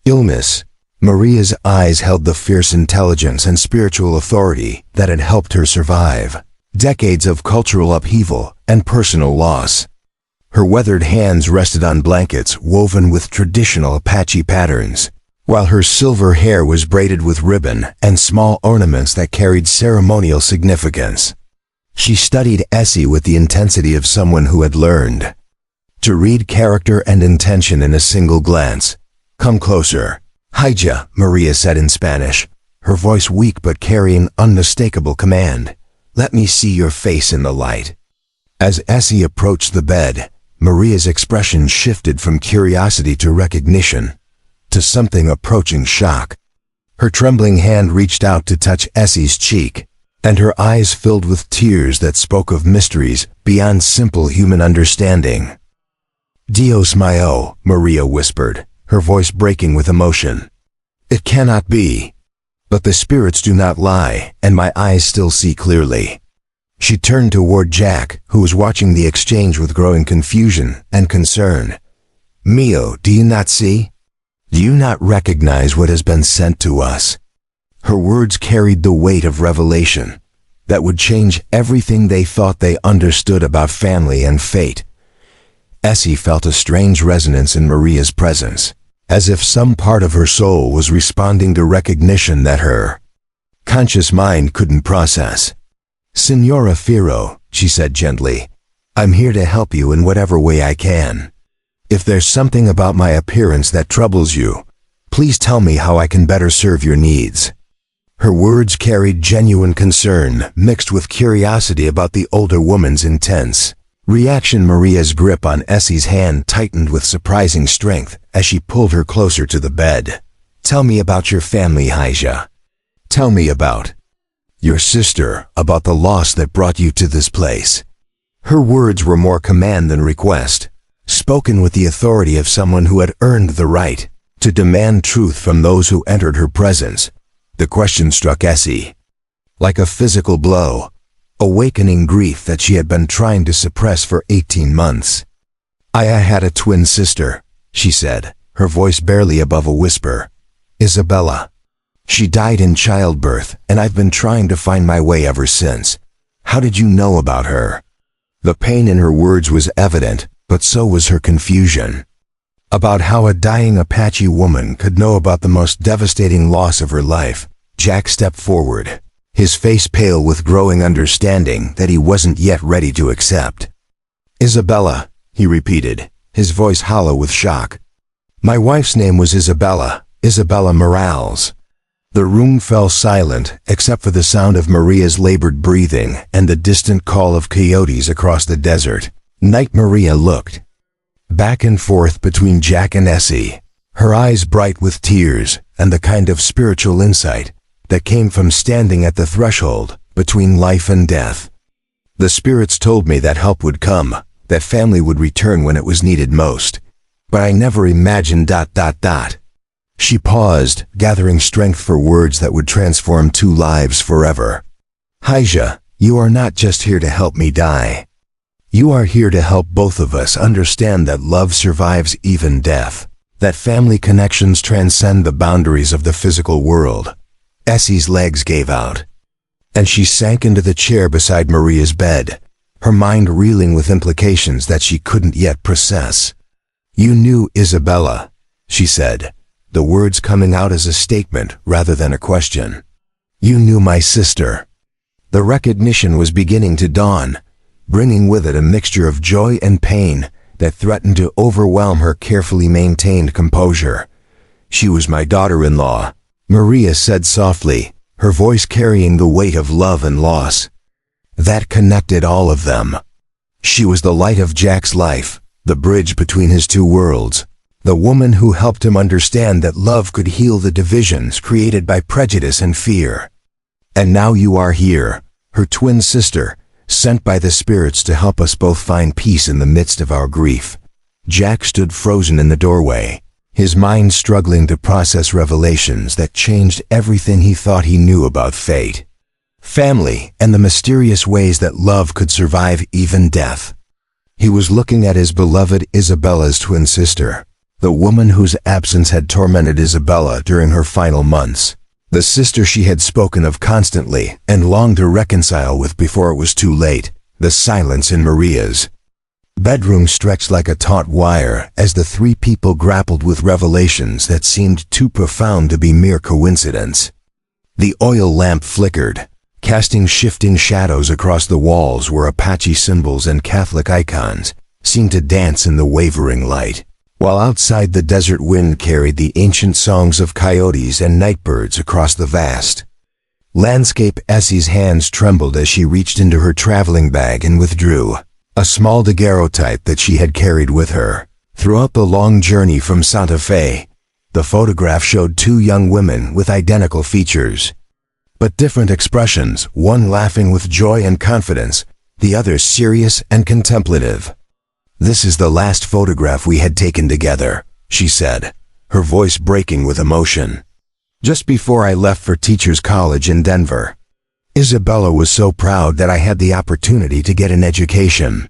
illness, Maria's eyes held the fierce intelligence and spiritual authority that had helped her survive decades of cultural upheaval and personal loss. Her weathered hands rested on blankets woven with traditional Apache patterns, while her silver hair was braided with ribbon and small ornaments that carried ceremonial significance. She studied Essie with the intensity of someone who had learned to read character and intention in a single glance. "Come closer, Hija," Maria said in Spanish, her voice weak but carrying unmistakable command. "Let me see your face in the light." As Essie approached the bed, Maria's expression shifted from curiosity to recognition, to something approaching shock. Her trembling hand reached out to touch Essie's cheek, and her eyes filled with tears that spoke of mysteries beyond simple human understanding. "Dios mío," Maria whispered, her voice breaking with emotion. "It cannot be. But the spirits do not lie, and my eyes still see clearly." She turned toward Jack, who was watching the exchange with growing confusion and concern. "Mio, do you not see? Do you not recognize what has been sent to us?" Her words carried the weight of revelation that would change everything they thought they understood about family and fate. Essie felt a strange resonance in Maria's presence, as if some part of her soul was responding to recognition that her conscious mind couldn't process. "Signora Firo," she said gently, "I'm here to help you in whatever way I can. If there's something about my appearance that troubles you, please tell me how I can better serve your needs." Her words carried genuine concern mixed with curiosity about the older woman's intense reaction. Maria's grip on Essie's hand tightened with surprising strength as she pulled her closer to the bed. "Tell me about your family, Hija. Tell me about your sister, about the loss that brought you to this place." Her words were more command than request, spoken with the authority of someone who had earned the right to demand truth from those who entered her presence. The question struck Essie like a physical blow, awakening grief that she had been trying to suppress for 18 months. I had a twin sister," she said, her voice barely above a whisper. "Isabella. She died in childbirth, and I've been trying to find my way ever since. How did you know about her?" The pain in her words was evident, but so was her confusion. About how a dying Apache woman could know about the most devastating loss of her life. Jack stepped forward, his face pale with growing understanding that he wasn't yet ready to accept. "Isabella," he repeated, his voice hollow with shock. "My wife's name was Isabella Morales." The room fell silent except for the sound of Maria's labored breathing and the distant call of coyotes across the desert night. Maria looked back and forth between Jack and Essie, her eyes bright with tears and the kind of spiritual insight that came from standing at the threshold between life and death. "The spirits told me that help would come, that family would return when it was needed most. But I never imagined ... She paused, gathering strength for words that would transform two lives forever. "Hija," You are not just here to help me die. You are here to help both of us understand that love survives even death, that family connections transcend the boundaries of the physical world. Essie's legs gave out, and she sank into the chair beside Maria's bed, her mind reeling with implications that she couldn't yet process. You knew Isabella, she said, the words coming out as a statement rather than a question. You knew my sister. The recognition was beginning to dawn, bringing with it a mixture of joy and pain that threatened to overwhelm her carefully maintained composure. She was my daughter-in-law, Maria said softly, her voice carrying the weight of love and loss. That connected all of them. She was the light of Jack's life, the bridge between his two worlds, the woman who helped him understand that love could heal the divisions created by prejudice and fear. And now you are here, her twin sister, sent by the spirits to help us both find peace in the midst of our grief. Jack stood frozen in the doorway, his mind struggling to process revelations that changed everything he thought he knew about fate, family, and the mysterious ways that love could survive even death. He was looking at his beloved Isabella's twin sister, the woman whose absence had tormented Isabella during her final months, the sister she had spoken of constantly and longed to reconcile with before it was too late. The silence in Maria's bedroom stretched like a taut wire as the three people grappled with revelations that seemed too profound to be mere coincidence. The oil lamp flickered, casting shifting shadows across the walls where Apache symbols and Catholic icons seemed to dance in the wavering light, while outside the desert wind carried the ancient songs of coyotes and nightbirds across the vast landscape. Essie's hands trembled as she reached into her traveling bag and withdrew a small daguerreotype that she had carried with her. Throughout the long journey from Santa Fe, the photograph showed two young women with identical features, but different expressions, one laughing with joy and confidence, the other serious and contemplative. This is the last photograph we had taken together, she said, her voice breaking with emotion. Just before I left for Teachers College in Denver. Isabella was so proud that I had the opportunity to get an education,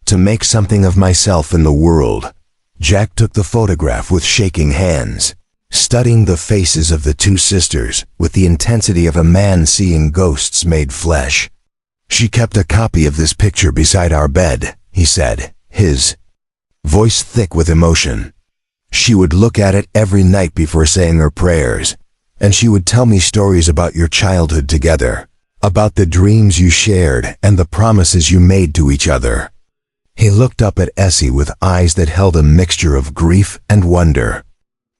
to make something of myself in the world. Jack took the photograph with shaking hands, studying the faces of the two sisters with the intensity of a man seeing ghosts made flesh. She kept a copy of this picture beside our bed, he said, his voice thick with emotion. She would look at it every night before saying her prayers, and she would tell me stories about your childhood together, about the dreams you shared and the promises you made to each other. He looked up at Essie with eyes that held a mixture of grief and wonder.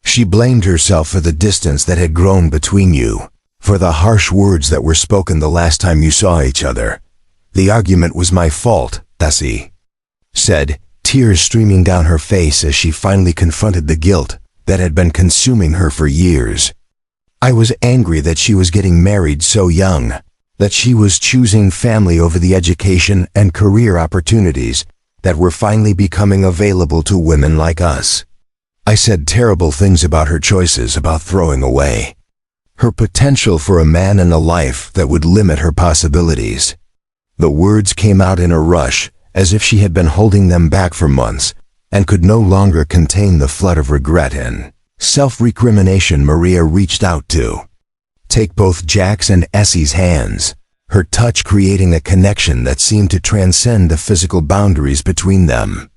She blamed herself for the distance that had grown between you, for the harsh words that were spoken the last time you saw each other. The argument was my fault, Essie said, tears streaming down her face as she finally confronted the guilt that had been consuming her for years. I was angry that she was getting married so young, that she was choosing family over the education and career opportunities that were finally becoming available to women like us. I said terrible things about her choices, about throwing away her potential for a man and a life that would limit her possibilities. The words came out in a rush, as if she had been holding them back for months, and could no longer contain the flood of regret and self-recrimination. Maria reached out to take both Jack's and Essie's hands, her touch creating a connection that seemed to transcend the physical boundaries between them.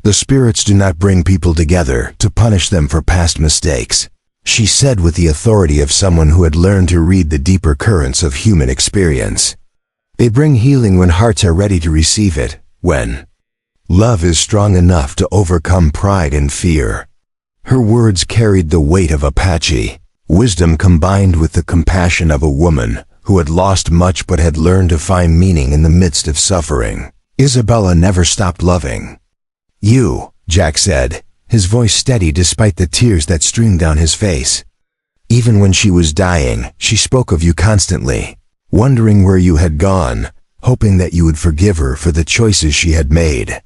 The spirits do not bring people together to punish them for past mistakes, she said with the authority of someone who had learned to read the deeper currents of human experience. They bring healing when hearts are ready to receive it, when love is strong enough to overcome pride and fear. Her words carried the weight of Apache, wisdom combined with the compassion of a woman who had lost much but had learned to find meaning in the midst of suffering. Isabella never stopped loving you, Jack said, his voice steady despite the tears that streamed down his face. Even when she was dying, she spoke of you constantly, wondering where you had gone, hoping that you would forgive her for the choices she had made.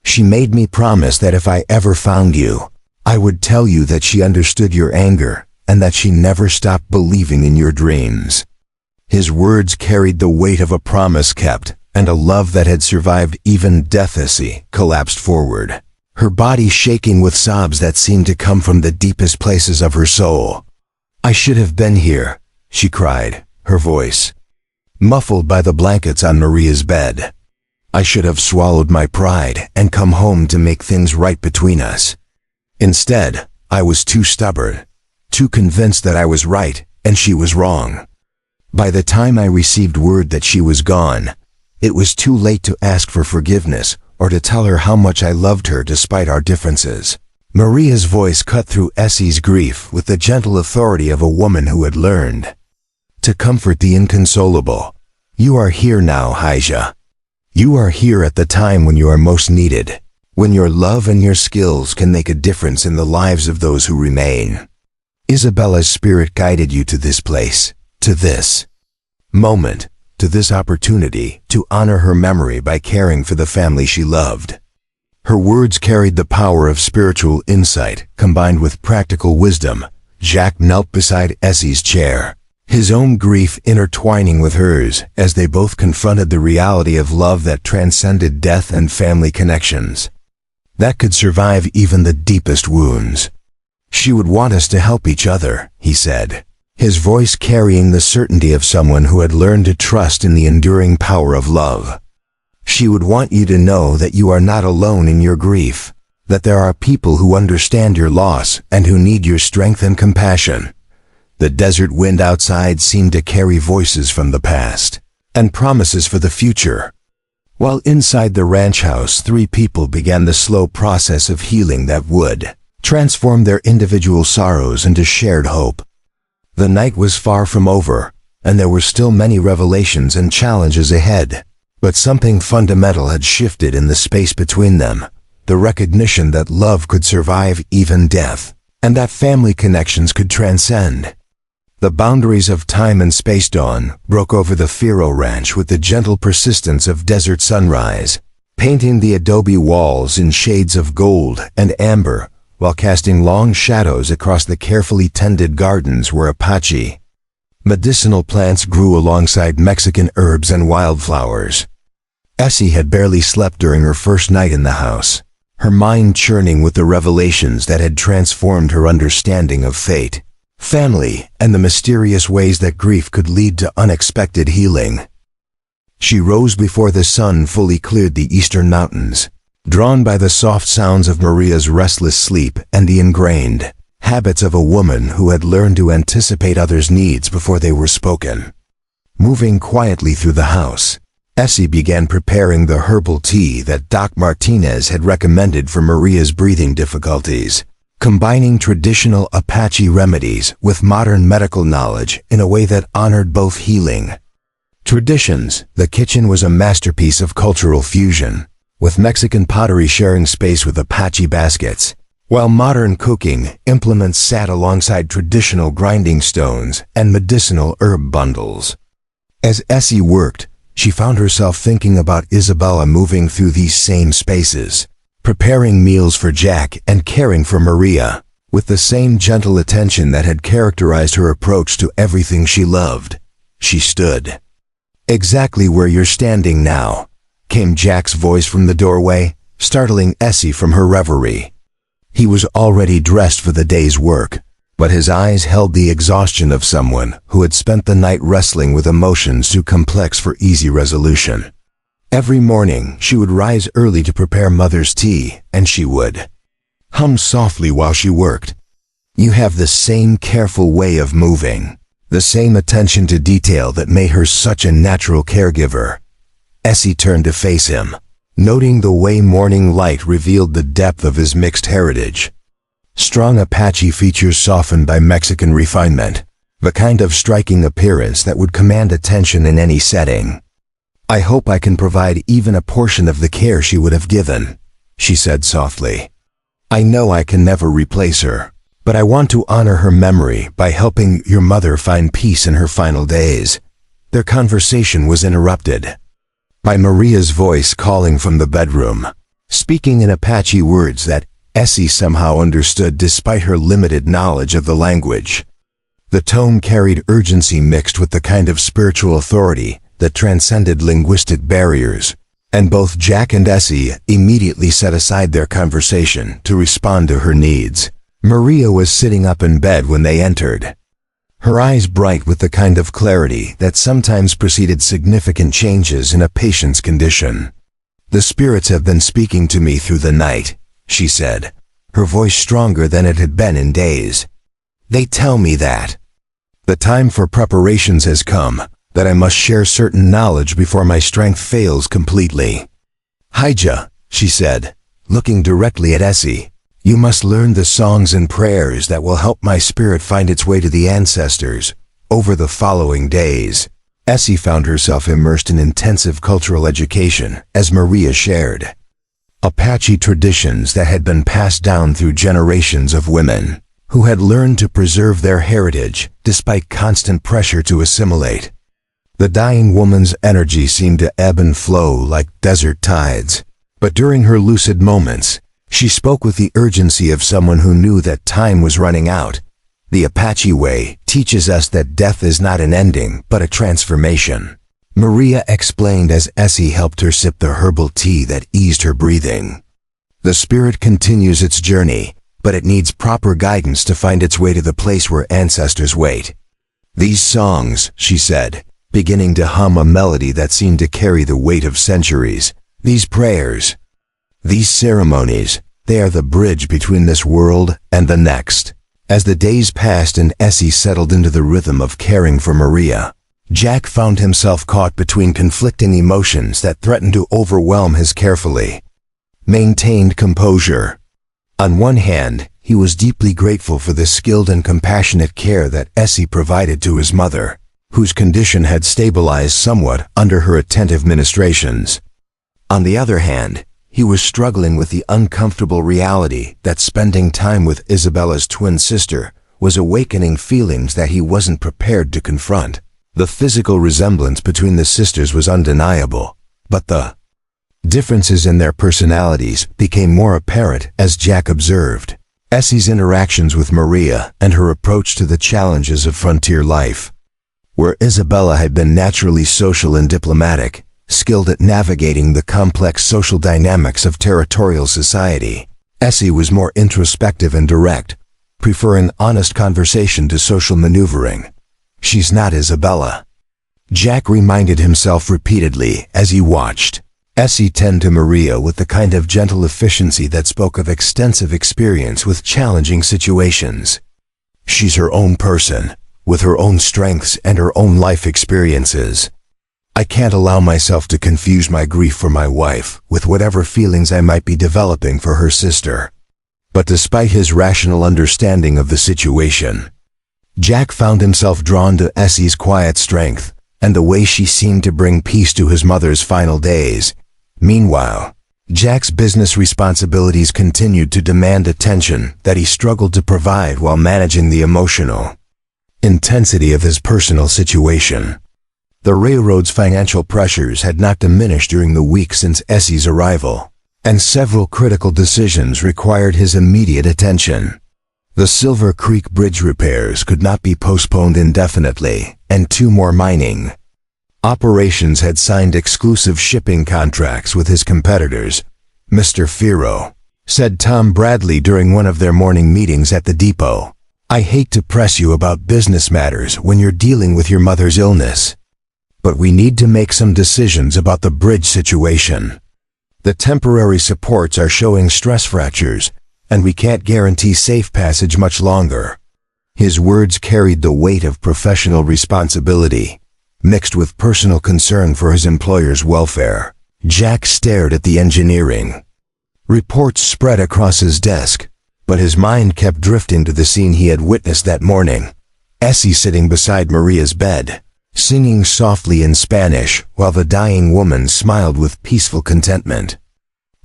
She made me promise that if I ever found you, I would tell you that she understood your anger and that she never stopped believing in your dreams. His words carried the weight of a promise kept, and a love that had survived even death. Essie collapsed forward, her body shaking with sobs that seemed to come from the deepest places of her soul. "I should have been here," she cried, her voice muffled by the blankets on Maria's bed. "I should have swallowed my pride and come home to make things right between us. Instead, I was too stubborn, too convinced that I was right and she was wrong. By the time I received word that she was gone, it was too late to ask for forgiveness or to tell her how much I loved her despite our differences." Maria's voice cut through Essie's grief with the gentle authority of a woman who had learned to comfort the inconsolable. "You are here now, Haija. You are here at the time when you are most needed, when your love and your skills can make a difference in the lives of those who remain. Isabella's spirit guided you to this place, to this moment, to this opportunity to honor her memory by caring for the family she loved." Her words carried the power of spiritual insight combined with practical wisdom. Jack knelt beside Essie's chair, his own grief intertwining with hers as they both confronted the reality of love that transcended death and family connections, that could survive even the deepest wounds. "She would want us to help each other," he said, his voice carrying the certainty of someone who had learned to trust in the enduring power of love. "She would want you to know that you are not alone in your grief, that there are people who understand your loss and who need your strength and compassion." The desert wind outside seemed to carry voices from the past and promises for the future. While inside the ranch house, three people began the slow process of healing that would transform their individual sorrows into shared hope. The night was far from over, and there were still many revelations and challenges ahead. But something fundamental had shifted in the space between them, the recognition that love could survive even death, and that family connections could transcend. The boundaries of time and space dawn broke over the Firo Ranch with the gentle persistence of desert sunrise, painting the adobe walls in shades of gold and amber while casting long shadows across the carefully tended gardens where Apache medicinal plants grew alongside Mexican herbs and wildflowers. Essie had barely slept during her first night in the house, her mind churning with the revelations that had transformed her understanding of fate, family, and the mysterious ways that grief could lead to unexpected healing. She rose before the sun fully cleared the eastern mountains, drawn by the soft sounds of Maria's restless sleep and the ingrained habits of a woman who had learned to anticipate others' needs before they were spoken. Moving quietly through the house, Essie began preparing the herbal tea that Doc Martinez had recommended for Maria's breathing difficulties, combining traditional Apache remedies with modern medical knowledge in a way that honored both healing traditions. The kitchen was a masterpiece of cultural fusion, with Mexican pottery sharing space with Apache baskets, while modern cooking implements sat alongside traditional grinding stones and medicinal herb bundles. As Essie worked, she found herself thinking about Isabella moving through these same spaces, preparing meals for Jack and caring for Maria, with the same gentle attention that had characterized her approach to everything she loved. She stood exactly where you're standing now, came Jack's voice from the doorway, startling Essie from her reverie. He was already dressed for the day's work, but his eyes held the exhaustion of someone who had spent the night wrestling with emotions too complex for easy resolution. Every morning, she would rise early to prepare Mother's tea, and she would hum softly while she worked. "You have the same careful way of moving, the same attention to detail that made her such a natural caregiver." Essie turned to face him, noting the way morning light revealed the depth of his mixed heritage. Strong Apache features softened by Mexican refinement, the kind of striking appearance that would command attention in any setting. "I hope I can provide even a portion of the care she would have given," she said softly. "I know I can never replace her, but I want to honor her memory by helping your mother find peace in her final days." Their conversation was interrupted by Maria's voice calling from the bedroom, speaking in Apache words that Essie somehow understood despite her limited knowledge of the language. The tone carried urgency mixed with the kind of spiritual authority that transcended linguistic barriers, and both Jack and Essie immediately set aside their conversation to respond to her needs. Maria was sitting up in bed when they entered, her eyes bright with the kind of clarity that sometimes preceded significant changes in a patient's condition. "The spirits have been speaking to me through the night," she said, her voice stronger than it had been in days. "They tell me that the time for preparations has come, that I must share certain knowledge before my strength fails completely." "Hija," she said, looking directly at Essie, "you must learn the songs and prayers that will help my spirit find its way to the ancestors over the following days." Essie found herself immersed in intensive cultural education as Maria shared Apache traditions that had been passed down through generations of women who had learned to preserve their heritage despite constant pressure to assimilate. The dying woman's energy seemed to ebb and flow like desert tides, but during her lucid moments, she spoke with the urgency of someone who knew that time was running out. "The Apache way teaches us that death is not an ending, but a transformation," Maria explained as Essie helped her sip the herbal tea that eased her breathing. "The spirit continues its journey, but it needs proper guidance to find its way to the place where ancestors wait. These songs," she said, beginning to hum a melody that seemed to carry the weight of centuries, "these prayers, these ceremonies, they are the bridge between this world and the next." As the days passed and Essie settled into the rhythm of caring for Maria, Jack found himself caught between conflicting emotions that threatened to overwhelm his carefully maintained composure. On one hand, he was deeply grateful for the skilled and compassionate care that Essie provided to his mother, whose condition had stabilized somewhat under her attentive ministrations. On the other hand, he was struggling with the uncomfortable reality that spending time with Isabella's twin sister was awakening feelings that he wasn't prepared to confront. The physical resemblance between the sisters was undeniable, but the differences in their personalities became more apparent as Jack observed Essie's interactions with Maria and her approach to the challenges of frontier life. Where Isabella had been naturally social and diplomatic, skilled at navigating the complex social dynamics of territorial society, Essie was more introspective and direct, preferring honest conversation to social maneuvering. "She's not Isabella," Jack reminded himself repeatedly as he watched Essie tend to Maria with the kind of gentle efficiency that spoke of extensive experience with challenging situations. "She's her own person, with her own strengths and her own life experiences. I can't allow myself to confuse my grief for my wife with whatever feelings I might be developing for her sister." But despite his rational understanding of the situation, Jack found himself drawn to Essie's quiet strength and the way she seemed to bring peace to his mother's final days. Meanwhile, Jack's business responsibilities continued to demand attention that he struggled to provide while managing the emotional intensity of his personal situation. The railroad's financial pressures had not diminished during the week since Essie's arrival, and several critical decisions required his immediate attention. The Silver Creek Bridge repairs could not be postponed indefinitely, and 2 more mining operations had signed exclusive shipping contracts with his competitors. "Mr. Firo," said Tom Bradley during one of their morning meetings at the depot, "I hate to press you about business matters when you're dealing with your mother's illness, but we need to make some decisions about the bridge situation. The temporary supports are showing stress fractures, and we can't guarantee safe passage much longer." His words carried the weight of professional responsibility, mixed with personal concern for his employer's welfare. Jack stared at the engineering reports spread across his desk, but his mind kept drifting to the scene he had witnessed that morning. Essie sitting beside Maria's bed, singing softly in Spanish while the dying woman smiled with peaceful contentment.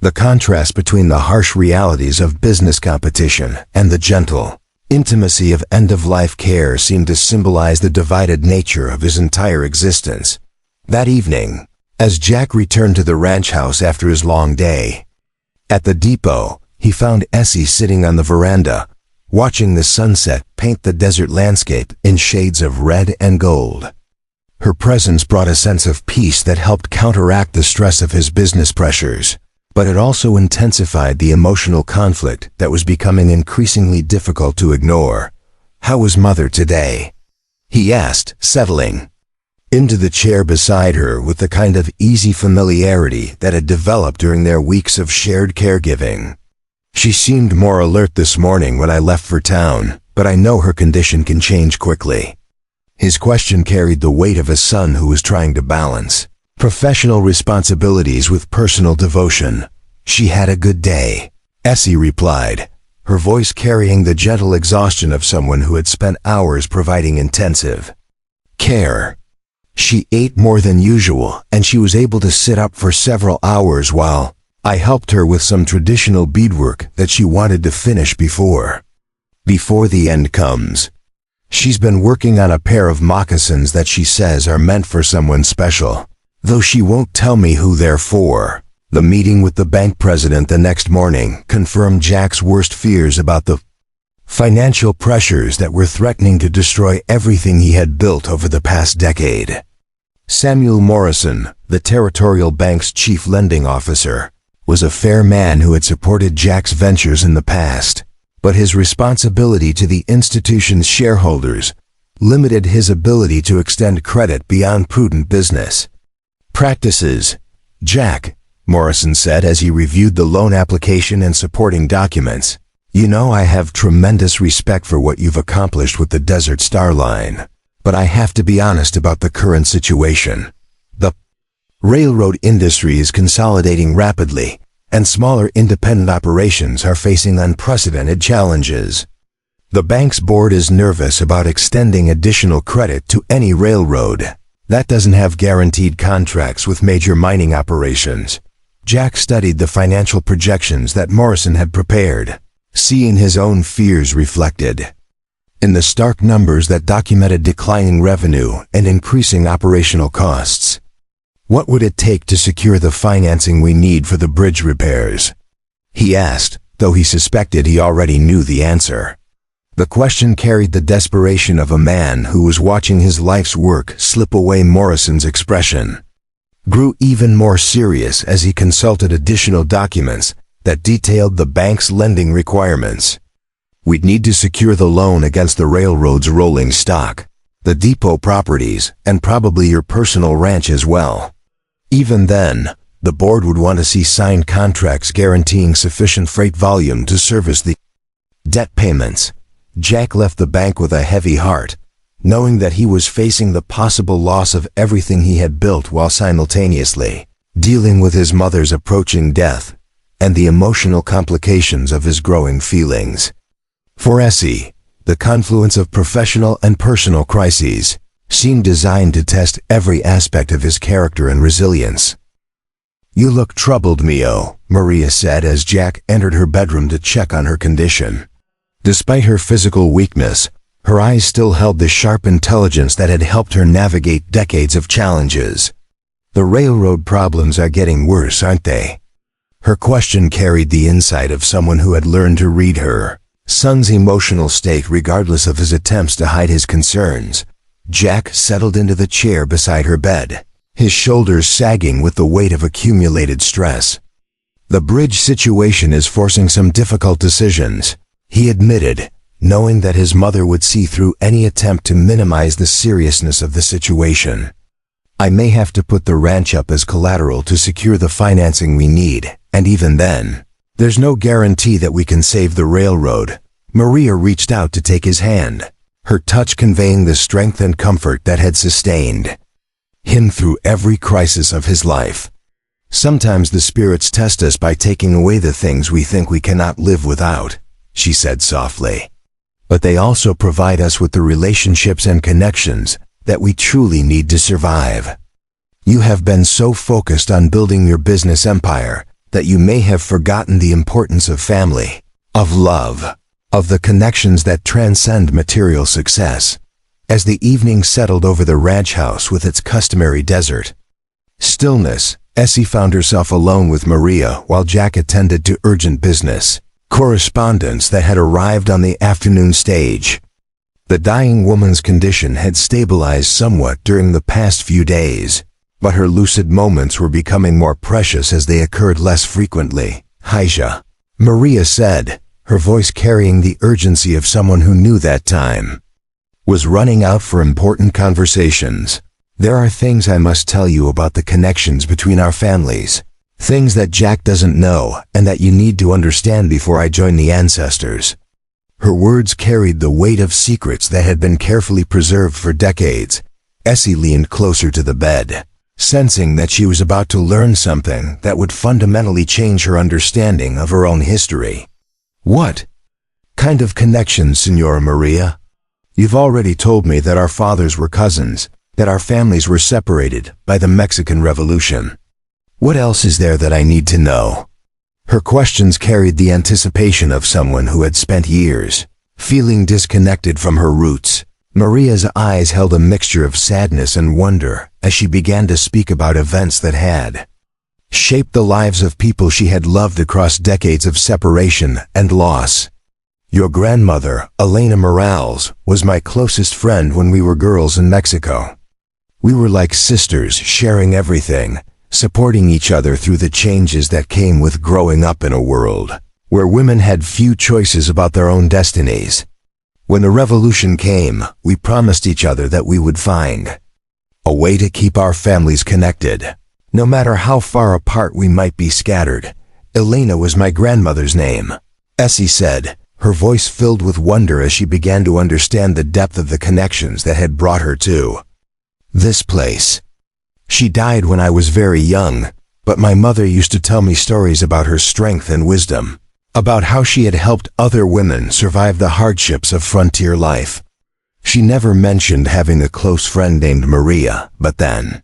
The contrast between the harsh realities of business competition and the gentle intimacy of end-of-life care seemed to symbolize the divided nature of his entire existence. That evening, as Jack returned to the ranch house after his long day, at the depot, he found Essie sitting on the veranda, watching the sunset paint the desert landscape in shades of red and gold. Her presence brought a sense of peace that helped counteract the stress of his business pressures, but it also intensified the emotional conflict that was becoming increasingly difficult to ignore. "How is Mother today?" he asked, settling into the chair beside her with the kind of easy familiarity that had developed during their weeks of shared caregiving. "She seemed more alert this morning when I left for town, but I know her condition can change quickly." His question carried the weight of a son who was trying to balance professional responsibilities with personal devotion. "She had a good day," Essie replied, her voice carrying the gentle exhaustion of someone who had spent hours providing intensive care. "She ate more than usual, and she was able to sit up for several hours while I helped her with some traditional beadwork that she wanted to finish before the end comes. She's been working on a pair of moccasins that she says are meant for someone special, though she won't tell me who they're for." The meeting with the bank president the next morning confirmed Jack's worst fears about the financial pressures that were threatening to destroy everything he had built over the past decade. Samuel Morrison, the Territorial Bank's chief lending officer, was a fair man who had supported Jack's ventures in the past, but his responsibility to the institution's shareholders limited his ability to extend credit beyond prudent business practices. "Jack," Morrison said as he reviewed the loan application and supporting documents, "you know I have tremendous respect for what you've accomplished with the Desert Star Line, but I have to be honest about the current situation. The railroad industry is consolidating rapidly, and smaller independent operations are facing unprecedented challenges. The bank's board is nervous about extending additional credit to any railroad that doesn't have guaranteed contracts with major mining operations." Jack studied the financial projections that Morrison had prepared, seeing his own fears reflected in the stark numbers that documented declining revenue and increasing operational costs. "What would it take to secure the financing we need for the bridge repairs?" he asked, though he suspected he already knew the answer. The question carried the desperation of a man who was watching his life's work slip away. Morrison's expression grew even more serious as he consulted additional documents that detailed the bank's lending requirements. "We'd need to secure the loan against the railroad's rolling stock, the depot properties, and probably your personal ranch as well. Even then, the board would want to see signed contracts guaranteeing sufficient freight volume to service the debt payments." Jack left the bank with a heavy heart, knowing that he was facing the possible loss of everything he had built while simultaneously dealing with his mother's approaching death and the emotional complications of his growing feelings. For Essie, the confluence of professional and personal crises seemed designed to test every aspect of his character and resilience. "You look troubled, Mio," Maria said as Jack entered her bedroom to check on her condition. Despite her physical weakness, her eyes still held the sharp intelligence that had helped her navigate decades of challenges. "The railroad problems are getting worse, aren't they?" Her question carried the insight of someone who had learned to read her son's emotional state regardless of his attempts to hide his concerns. Jack settled into the chair beside her bed, his shoulders sagging with the weight of accumulated stress. "The bridge situation is forcing some difficult decisions," he admitted, knowing that his mother would see through any attempt to minimize the seriousness of the situation. "I may have to put the ranch up as collateral to secure the financing we need, and even then, there's no guarantee that we can save the railroad." Maria reached out to take his hand, her touch conveying the strength and comfort that had sustained him through every crisis of his life. "Sometimes the spirits test us by taking away the things we think we cannot live without," she said softly. "But they also provide us with the relationships and connections that we truly need to survive. You have been so focused on building your business empire that you may have forgotten the importance of family, of love, of the connections that transcend material success." As the evening settled over the ranch house with its customary desert stillness, Essie found herself alone with Maria while Jack attended to urgent business. correspondence that had arrived on the afternoon stage. The dying woman's condition had stabilized somewhat during the past few days, but her lucid moments were becoming more precious as they occurred less frequently. "Haisha," Maria said, her voice carrying the urgency of someone who knew that time was running out for important conversations. "There are things I must tell you about the connections between our families. Things that Jack doesn't know and that you need to understand before I join the ancestors." Her words carried the weight of secrets that had been carefully preserved for decades. Essie leaned closer to the bed, sensing that she was about to learn something that would fundamentally change her understanding of her own history. "What kind of connections, Senora Maria? You've already told me that our fathers were cousins, that our families were separated by the Mexican Revolution. What else is there that I need to know?" Her questions carried the anticipation of someone who had spent years feeling disconnected from her roots. Maria's eyes held a mixture of sadness and wonder as she began to speak about events that had shaped the lives of people she had loved across decades of separation and loss. "Your grandmother, Elena Morales, was my closest friend when we were girls in Mexico. We were like sisters, sharing everything, supporting each other through the changes that came with growing up in a world where women had few choices about their own destinies. When the revolution came, we promised each other that we would find a way to keep our families connected. No matter how far apart we might be scattered." "Elena was my grandmother's name," Essie said, her voice filled with wonder as she began to understand the depth of the connections that had brought her to this place. "She died when I was very young, but my mother used to tell me stories about her strength and wisdom, about how she had helped other women survive the hardships of frontier life. She never mentioned having a close friend named Maria, but then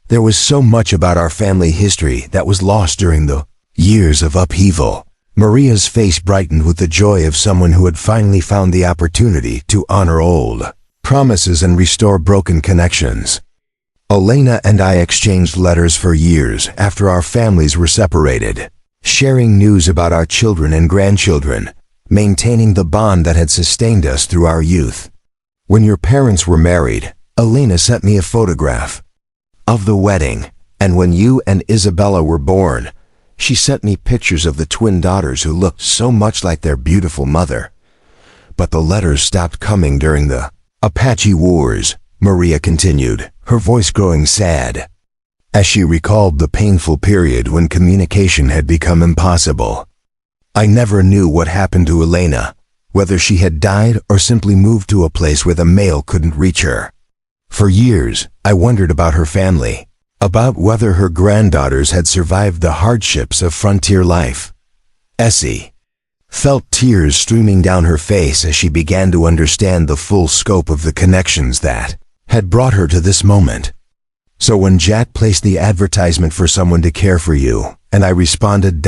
there was so much about our family history that was lost during the years of upheaval." Maria's face brightened with the joy of someone who had finally found the opportunity to honor old promises and restore broken connections. "Elena and I exchanged letters for years after our families were separated, sharing news about our children and grandchildren, maintaining the bond that had sustained us through our youth. When your parents were married, Elena sent me a photograph of the wedding, and when you and Isabella were born, she sent me pictures of the twin daughters who looked so much like their beautiful mother. But the letters stopped coming during the Apache Wars," Maria continued, her voice growing sad, as she recalled the painful period when communication had become impossible. "I never knew what happened to Elena, whether she had died or simply moved to a place where the mail couldn't reach her. For years, I wondered about her family, about whether her granddaughters had survived the hardships of frontier life." Essie felt tears streaming down her face as she began to understand the full scope of the connections that had brought her to this moment. "So when Jack placed the advertisement for someone to care for you, and I responded ...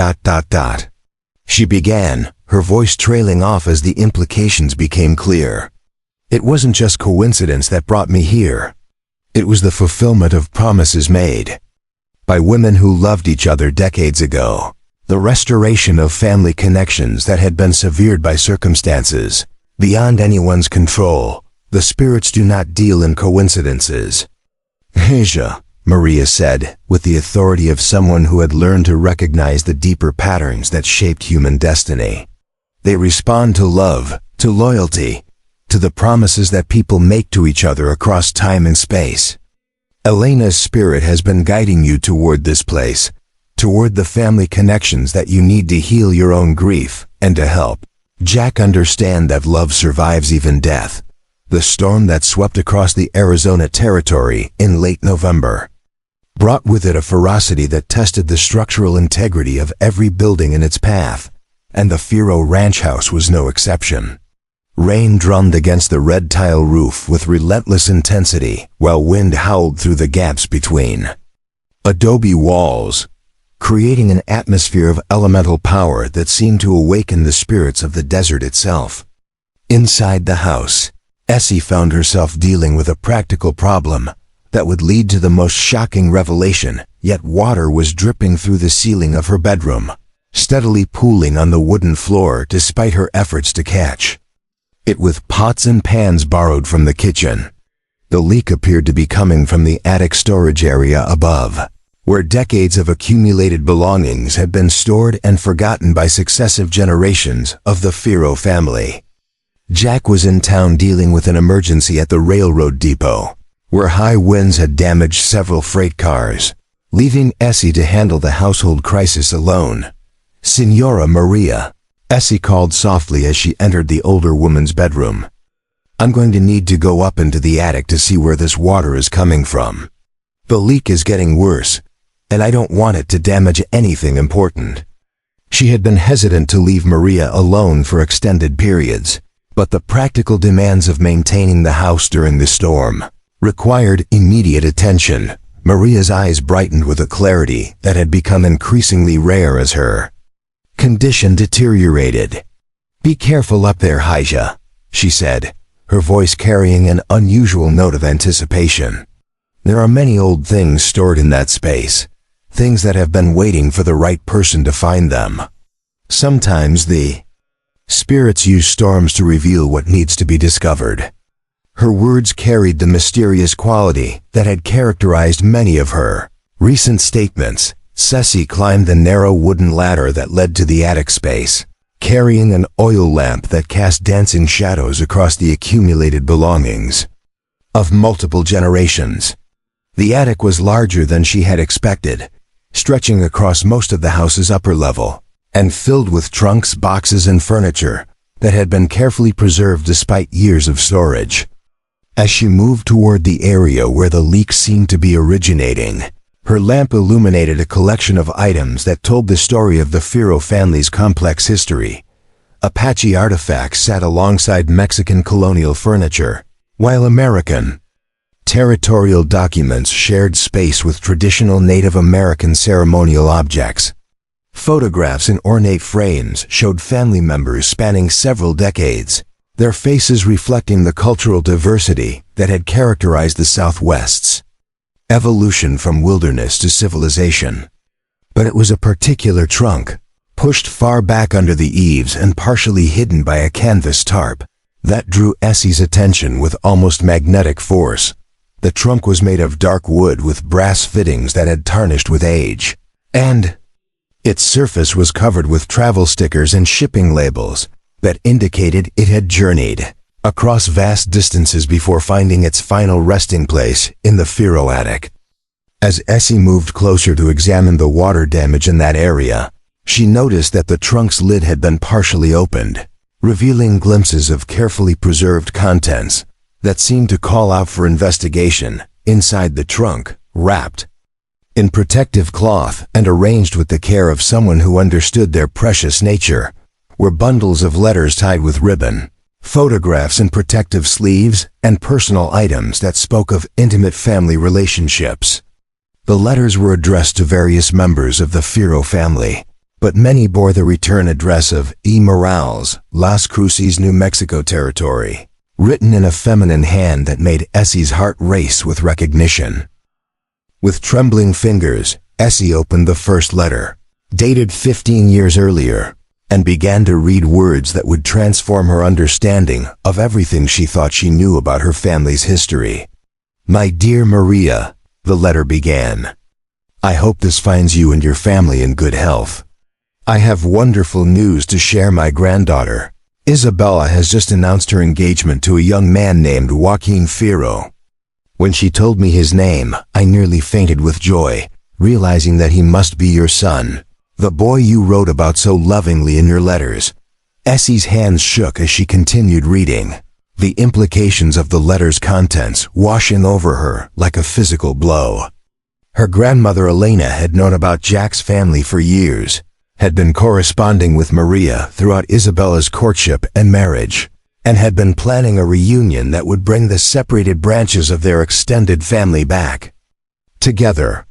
She began, her voice trailing off as the implications became clear. "It wasn't just coincidence that brought me here. It was the fulfillment of promises made by women who loved each other decades ago, the restoration of family connections that had been severed by circumstances beyond anyone's control. The spirits do not deal in coincidences." "Haisha," Maria said, with the authority of someone who had learned to recognize the deeper patterns that shaped human destiny. "They respond to love, to loyalty, to the promises that people make to each other across time and space. Elena's spirit has been guiding you toward this place, toward the family connections that you need to heal your own grief and to help Jack understand that love survives even death." The storm that swept across the Arizona territory in late November brought with it a ferocity that tested the structural integrity of every building in its path, and the Firo ranch house was no exception. Rain drummed against the red tile roof with relentless intensity, while wind howled through the gaps between adobe walls, creating an atmosphere of elemental power that seemed to awaken the spirits of the desert itself. Inside the house, Essie found herself dealing with a practical problem that would lead to the most shocking revelation, yet water was dripping through the ceiling of her bedroom. steadily pooling on the wooden floor despite her efforts to catch it with pots and pans borrowed from the kitchen. The leak appeared to be coming from the attic storage area above, where decades of accumulated belongings had been stored and forgotten by successive generations of the Firo family. Jack was in town dealing with an emergency at the railroad depot, where high winds had damaged several freight cars, leaving Essie to handle the household crisis alone. "Signora Maria," Essie called softly as she entered the older woman's bedroom. "I'm going to need to go up into the attic to see where this water is coming from. The leak is getting worse, and I don't want it to damage anything important." She had been hesitant to leave Maria alone for extended periods, but the practical demands of maintaining the house during the storm required immediate attention. Maria's eyes brightened with a clarity that had become increasingly rare as her condition deteriorated. "Be careful up there, Haija," she said, her voice carrying an unusual note of anticipation. "There are many old things stored in that space, things that have been waiting for the right person to find them. Sometimes the spirits use storms to reveal what needs to be discovered." Her words carried the mysterious quality that had characterized many of her recent statements. Ceci climbed the narrow wooden ladder that led to the attic space, carrying an oil lamp that cast dancing shadows across the accumulated belongings of multiple generations. The attic was larger than she had expected, stretching across most of the house's upper level, and filled with trunks, boxes, and furniture that had been carefully preserved despite years of storage. As she moved toward the area where the leak seemed to be originating, her lamp illuminated a collection of items that told the story of the Firo family's complex history. Apache artifacts sat alongside Mexican colonial furniture, while American territorial documents shared space with traditional Native American ceremonial objects. Photographs in ornate frames showed family members spanning several decades, their faces reflecting the cultural diversity that had characterized the Southwest's evolution from wilderness to civilization. But it was a particular trunk, pushed far back under the eaves and partially hidden by a canvas tarp, that drew Essie's attention with almost magnetic force. The trunk was made of dark wood with brass fittings that had tarnished with age, and its surface was covered with travel stickers and shipping labels that indicated it had journeyed across vast distances before finding its final resting place in the Firo attic. As Essie moved closer to examine the water damage in that area, she noticed that the trunk's lid had been partially opened, revealing glimpses of carefully preserved contents that seemed to call out for investigation. Inside the trunk, wrapped in protective cloth and arranged with the care of someone who understood their precious nature, were bundles of letters tied with ribbon, photographs in protective sleeves, and personal items that spoke of intimate family relationships. The letters were addressed to various members of the Firo family, but many bore the return address of E. Morales, Las Cruces, New Mexico Territory, written in a feminine hand that made Essie's heart race with recognition. With trembling fingers, Essie opened the first letter, dated 15 years earlier, and began to read words that would transform her understanding of everything she thought she knew about her family's history. "My dear Maria," the letter began, "I hope this finds you and your family in good health. I have wonderful news to share. My granddaughter, Isabella, has just announced her engagement to a young man named Joaquin Firo. When she told me his name, I nearly fainted with joy, realizing that he must be your son, the boy you wrote about so lovingly in your letters." Essie's hands shook as she continued reading, the implications of the letter's contents washing over her like a physical blow. Her grandmother Elena had known about Jack's family for years, had been corresponding with Maria throughout Isabella's courtship and marriage, and had been planning a reunion that would bring the separated branches of their extended family back together.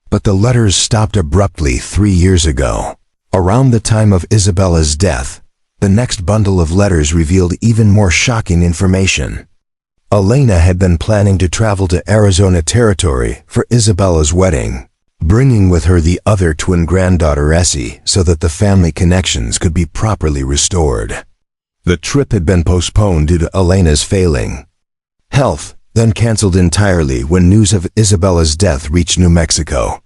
But the letters stopped abruptly 3 years ago. Around the time of Isabella's death, the next bundle of letters revealed even more shocking information. Elena had been planning to travel to Arizona Territory for Isabella's wedding, bringing with her the other twin granddaughter Essie so that the family connections could be properly restored. The trip had been postponed due to Elena's failing health, then canceled entirely when news of Isabella's death reached New Mexico.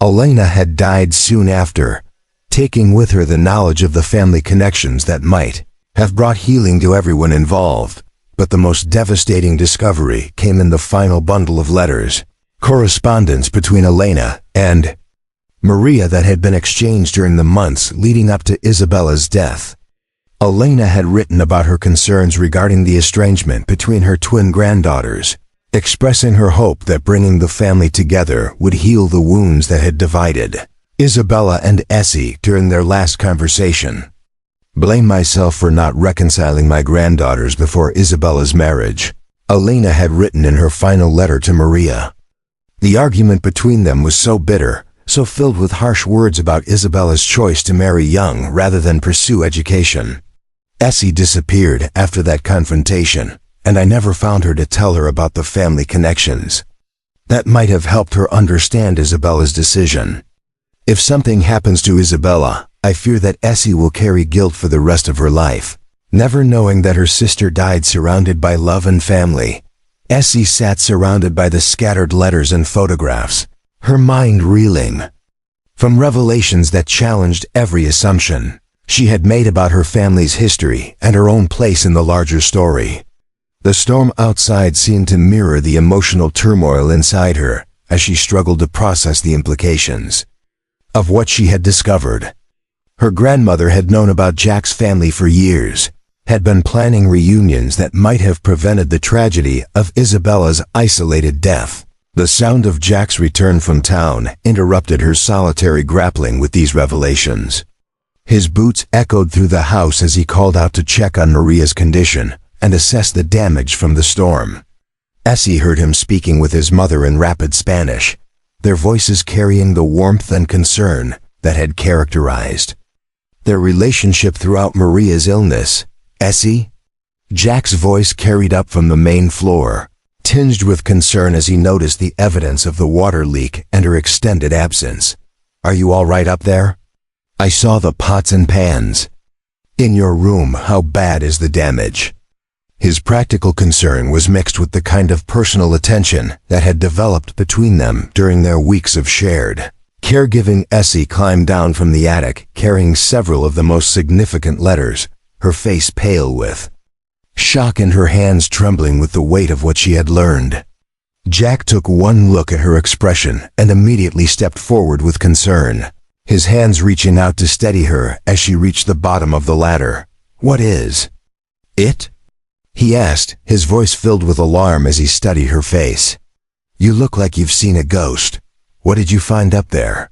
Elena had died soon after, taking with her the knowledge of the family connections that might have brought healing to everyone involved. But the most devastating discovery came in the final bundle of letters, correspondence between Elena and Maria that had been exchanged during the months leading up to Isabella's death. Elena had written about her concerns regarding the estrangement between her twin granddaughters, expressing her hope that bringing the family together would heal the wounds that had divided Isabella and Essie during their last conversation. Blame myself for not reconciling my granddaughters before Isabella's marriage, Elena had written in her final letter to Maria. The argument between them was so bitter, so filled with harsh words about Isabella's choice to marry young rather than pursue education. Essie disappeared after that confrontation, and I never found her to tell her about the family connections. That might have helped her understand Isabella's decision. If something happens to Isabella, I fear that Essie will carry guilt for the rest of her life, never knowing that her sister died surrounded by love and family. Essie sat surrounded by the scattered letters and photographs, her mind reeling from revelations that challenged every assumption she had made about her family's history and her own place in the larger story. The storm outside seemed to mirror the emotional turmoil inside her as she struggled to process the implications of what she had discovered. Her grandmother had known about Jack's family for years, had been planning reunions that might have prevented the tragedy of Isabella's isolated death. The sound of Jack's return from town interrupted her solitary grappling with these revelations. His boots echoed through the house as he called out to check on Maria's condition and assess the damage from the storm. Essie heard him speaking with his mother in rapid Spanish, their voices carrying the warmth and concern that had characterized their relationship throughout Maria's illness. Essie? Jack's voice carried up from the main floor, tinged with concern as he noticed the evidence of the water leak and her extended absence. Are you all right up there? I saw the pots and pans. In your room, how bad is the damage? His practical concern was mixed with the kind of personal attention that had developed between them during their weeks of shared caregiving. Essie climbed down from the attic, carrying several of the most significant letters, her face pale with shock and her hands trembling with the weight of what she had learned. Jack took one look at her expression and immediately stepped forward with concern, his hands reaching out to steady her as she reached the bottom of the ladder. What is it? He asked, his voice filled with alarm as he studied her face. You look like you've seen a ghost. What did you find up there?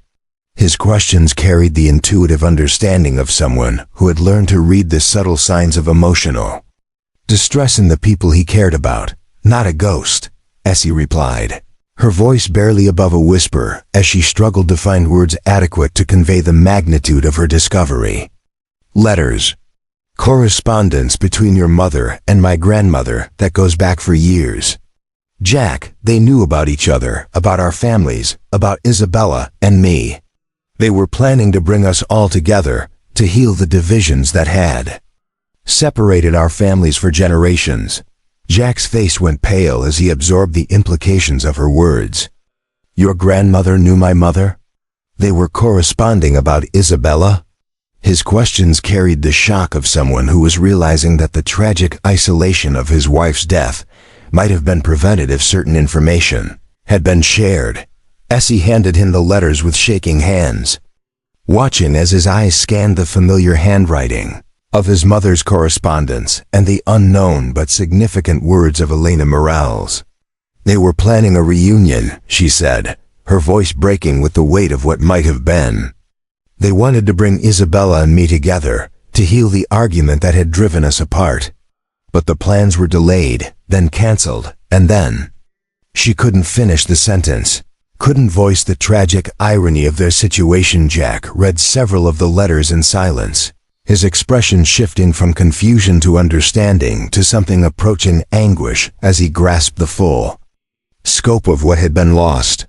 His questions carried the intuitive understanding of someone who had learned to read the subtle signs of emotional distress in the people he cared about. Not a ghost, Essie replied, her voice barely above a whisper as she struggled to find words adequate to convey the magnitude of her discovery. Letters. Correspondence between your mother and my grandmother that goes back for years. Jack, they knew about each other, about our families, about Isabella and me. They were planning to bring us all together to heal the divisions that had separated our families for generations. Jack's face went pale as he absorbed the implications of her words. Your grandmother knew my mother? They were corresponding about Isabella? His questions carried the shock of someone who was realizing that the tragic isolation of his wife's death might have been prevented if certain information had been shared. Essie handed him the letters with shaking hands, watching as his eyes scanned the familiar handwriting of his mother's correspondence and the unknown but significant words of Elena Morales. They were planning a reunion, she said, her voice breaking with the weight of what might have been. They wanted to bring Isabella and me together to heal the argument that had driven us apart. But the plans were delayed, then canceled, and then she couldn't finish the sentence, couldn't voice the tragic irony of their situation. Jack read several of the letters in silence, his expression shifting from confusion to understanding to something approaching anguish as he grasped the full scope of what had been lost.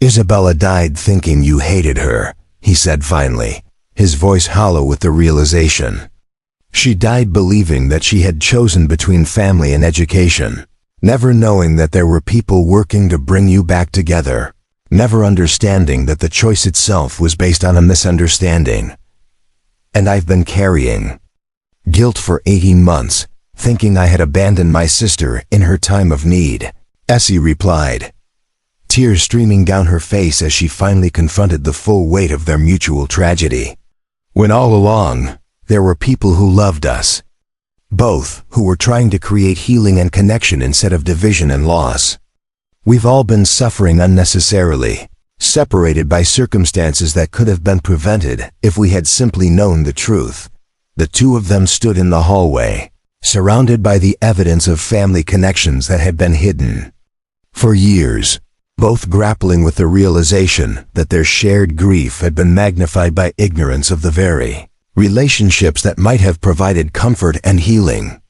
Isabella died thinking you hated her, he said finally, his voice hollow with the realization. She died believing that she had chosen between family and education, never knowing that there were people working to bring you back together, never understanding that the choice itself was based on a misunderstanding. And I've been carrying guilt for 18 months, thinking I had abandoned my sister in her time of need, Essie replied, tears streaming down her face as she finally confronted the full weight of their mutual tragedy. When all along, there were people who loved us, both who were trying to create healing and connection instead of division and loss. We've all been suffering unnecessarily, separated by circumstances that could have been prevented if we had simply known the truth. The two of them stood in the hallway, surrounded by the evidence of family connections that had been hidden. For years, both grappling with the realization that their shared grief had been magnified by ignorance of the very relationships that might have provided comfort and healing.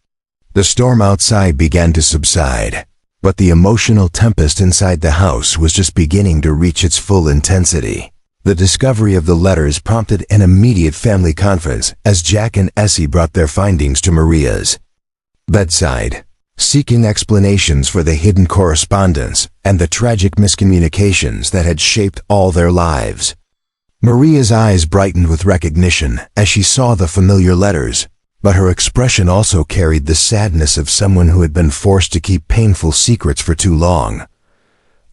The storm outside began to subside, but the emotional tempest inside the house was just beginning to reach its full intensity. The discovery of the letters prompted an immediate family conference as Jack and Essie brought their findings to Maria's bedside, seeking explanations for the hidden correspondence and the tragic miscommunications that had shaped all their lives. Maria's eyes brightened with recognition as she saw the familiar letters, but her expression also carried the sadness of someone who had been forced to keep painful secrets for too long.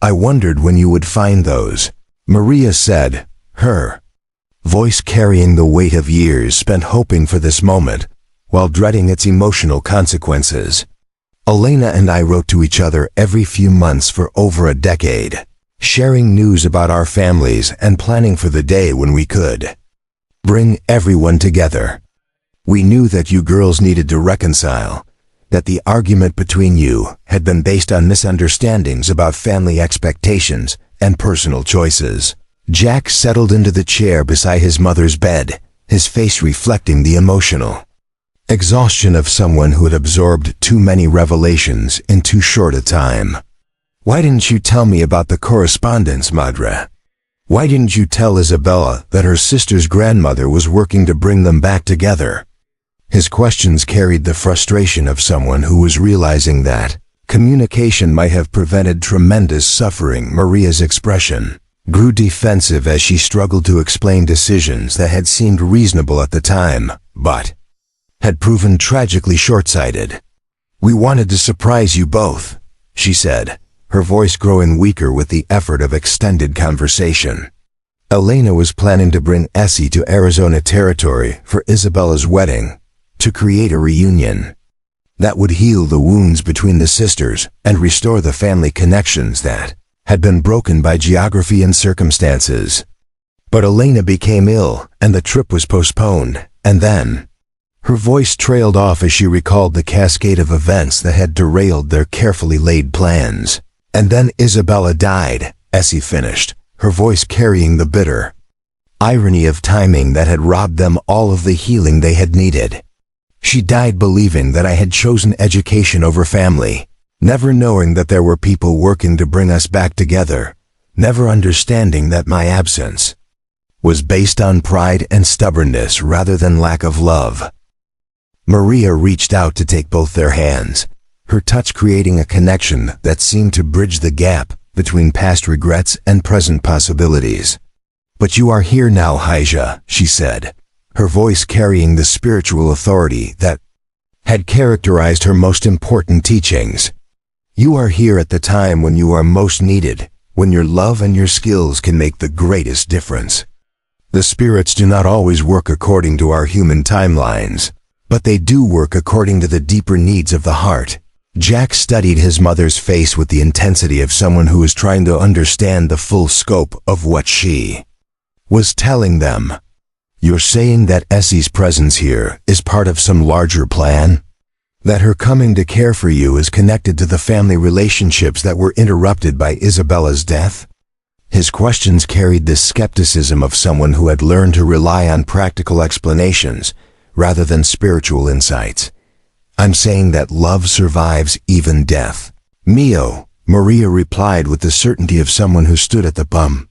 I wondered when you would find those, Maria said, her voice carrying the weight of years spent hoping for this moment, while dreading its emotional consequences. Elena and I wrote to each other every few months for over a decade, sharing news about our families and planning for the day when we could bring everyone together. We knew that you girls needed to reconcile, that the argument between you had been based on misunderstandings about family expectations and personal choices. Jack settled into the chair beside his mother's bed, his face reflecting the emotional exhaustion of someone who had absorbed too many revelations in too short a time. Why didn't you tell me about the correspondence, Madre? Why didn't you tell Isabella that her sister's grandmother was working to bring them back together? His questions carried the frustration of someone who was realizing that communication might have prevented tremendous suffering. Maria's expression grew defensive as she struggled to explain decisions that had seemed reasonable at the time, but had proven tragically short-sighted. We wanted to surprise you both, she said, her voice growing weaker with the effort of extended conversation. Elena was planning to bring Essie to Arizona territory for Isabella's wedding, to create a reunion that would heal the wounds between the sisters and restore the family connections that had been broken by geography and circumstances. But Elena became ill and the trip was postponed, and then her voice trailed off as she recalled the cascade of events that had derailed their carefully laid plans. And then Isabella died, Essie finished, her voice carrying the bitter irony of timing that had robbed them all of the healing they had needed. She died believing that I had chosen education over family, never knowing that there were people working to bring us back together, never understanding that my absence was based on pride and stubbornness rather than lack of love. Maria reached out to take both their hands, her touch creating a connection that seemed to bridge the gap between past regrets and present possibilities. But you are here now, Haija, she said, her voice carrying the spiritual authority that had characterized her most important teachings. You are here at the time when you are most needed, when your love and your skills can make the greatest difference. The spirits do not always work according to our human timelines, but they do work according to the deeper needs of the heart. Jack studied his mother's face with the intensity of someone who was trying to understand the full scope of what she was telling them. You're saying that Essie's presence here is part of some larger plan? That her coming to care for you is connected to the family relationships that were interrupted by Isabella's death? His questions carried the skepticism of someone who had learned to rely on practical explanations rather than spiritual insights. I'm saying that love survives even death. Mio, Maria replied with the certainty of someone who stood at the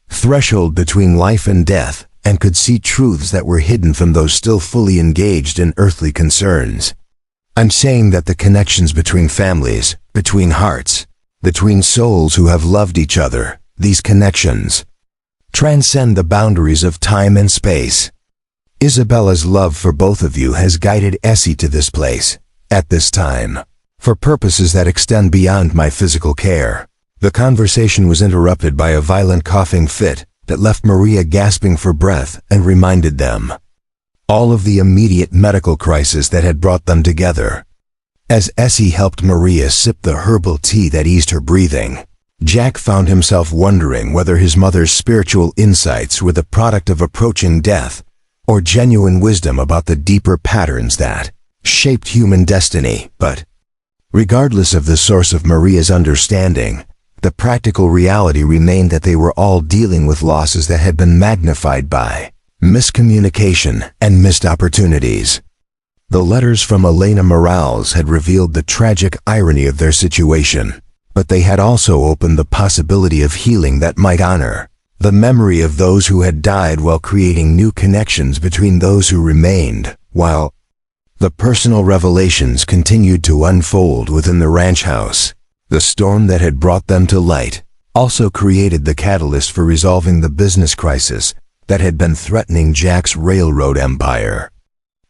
threshold between life and death and could see truths that were hidden from those still fully engaged in earthly concerns. I'm saying that the connections between families, between hearts, between souls who have loved each other, these connections transcend the boundaries of time and space. Isabella's love for both of you has guided Essie to this place, at this time, for purposes that extend beyond my physical care. The conversation was interrupted by a violent coughing fit that left Maria gasping for breath and reminded them all of the immediate medical crisis that had brought them together. As Essie helped Maria sip the herbal tea that eased her breathing, Jack found himself wondering whether his mother's spiritual insights were the product of approaching death or genuine wisdom about the deeper patterns that shaped human destiny. But regardless of the source of Maria's understanding, the practical reality remained that they were all dealing with losses that had been magnified by miscommunication and missed opportunities. The letters from Elena Morales had revealed the tragic irony of their situation, but they had also opened the possibility of healing that might honor the memory of those who had died while creating new connections between those who remained, while the personal revelations continued to unfold within the ranch house. The storm that had brought them to light also created the catalyst for resolving the business crisis that had been threatening Jack's railroad empire.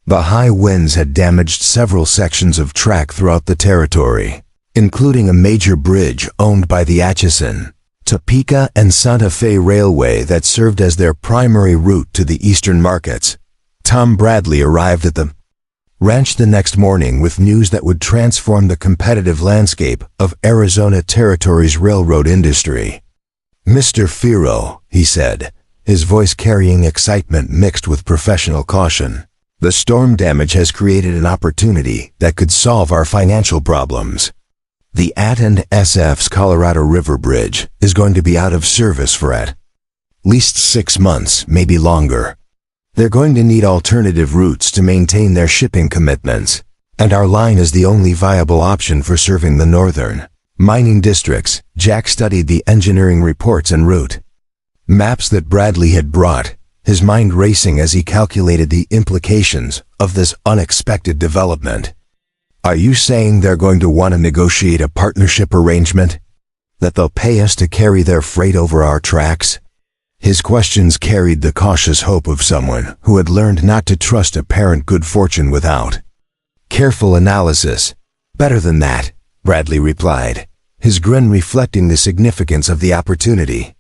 The high winds had damaged several sections of track throughout the territory, including a major bridge owned by the Atchison, Topeka, and Santa Fe Railway that served as their primary route to the eastern markets. Tom Bradley arrived at the ranch the next morning with news that would transform the competitive landscape of Arizona Territory's railroad industry. "Mr. Firo," he said, his voice carrying excitement mixed with professional caution, "the storm damage has created an opportunity that could solve our financial problems. The AT&SF's Colorado River Bridge is going to be out of service for at least 6 months, maybe longer. They're going to need alternative routes to maintain their shipping commitments, and our line is the only viable option for serving the northern mining districts." Jack studied the engineering reports and route maps that Bradley had brought, his mind racing as he calculated the implications of this unexpected development. "Are you saying they're going to want to negotiate a partnership arrangement? That they'll pay us to carry their freight over our tracks?" His questions carried the cautious hope of someone who had learned not to trust apparent good fortune without careful analysis. "Better than that," Bradley replied, his grin reflecting the significance of the opportunity.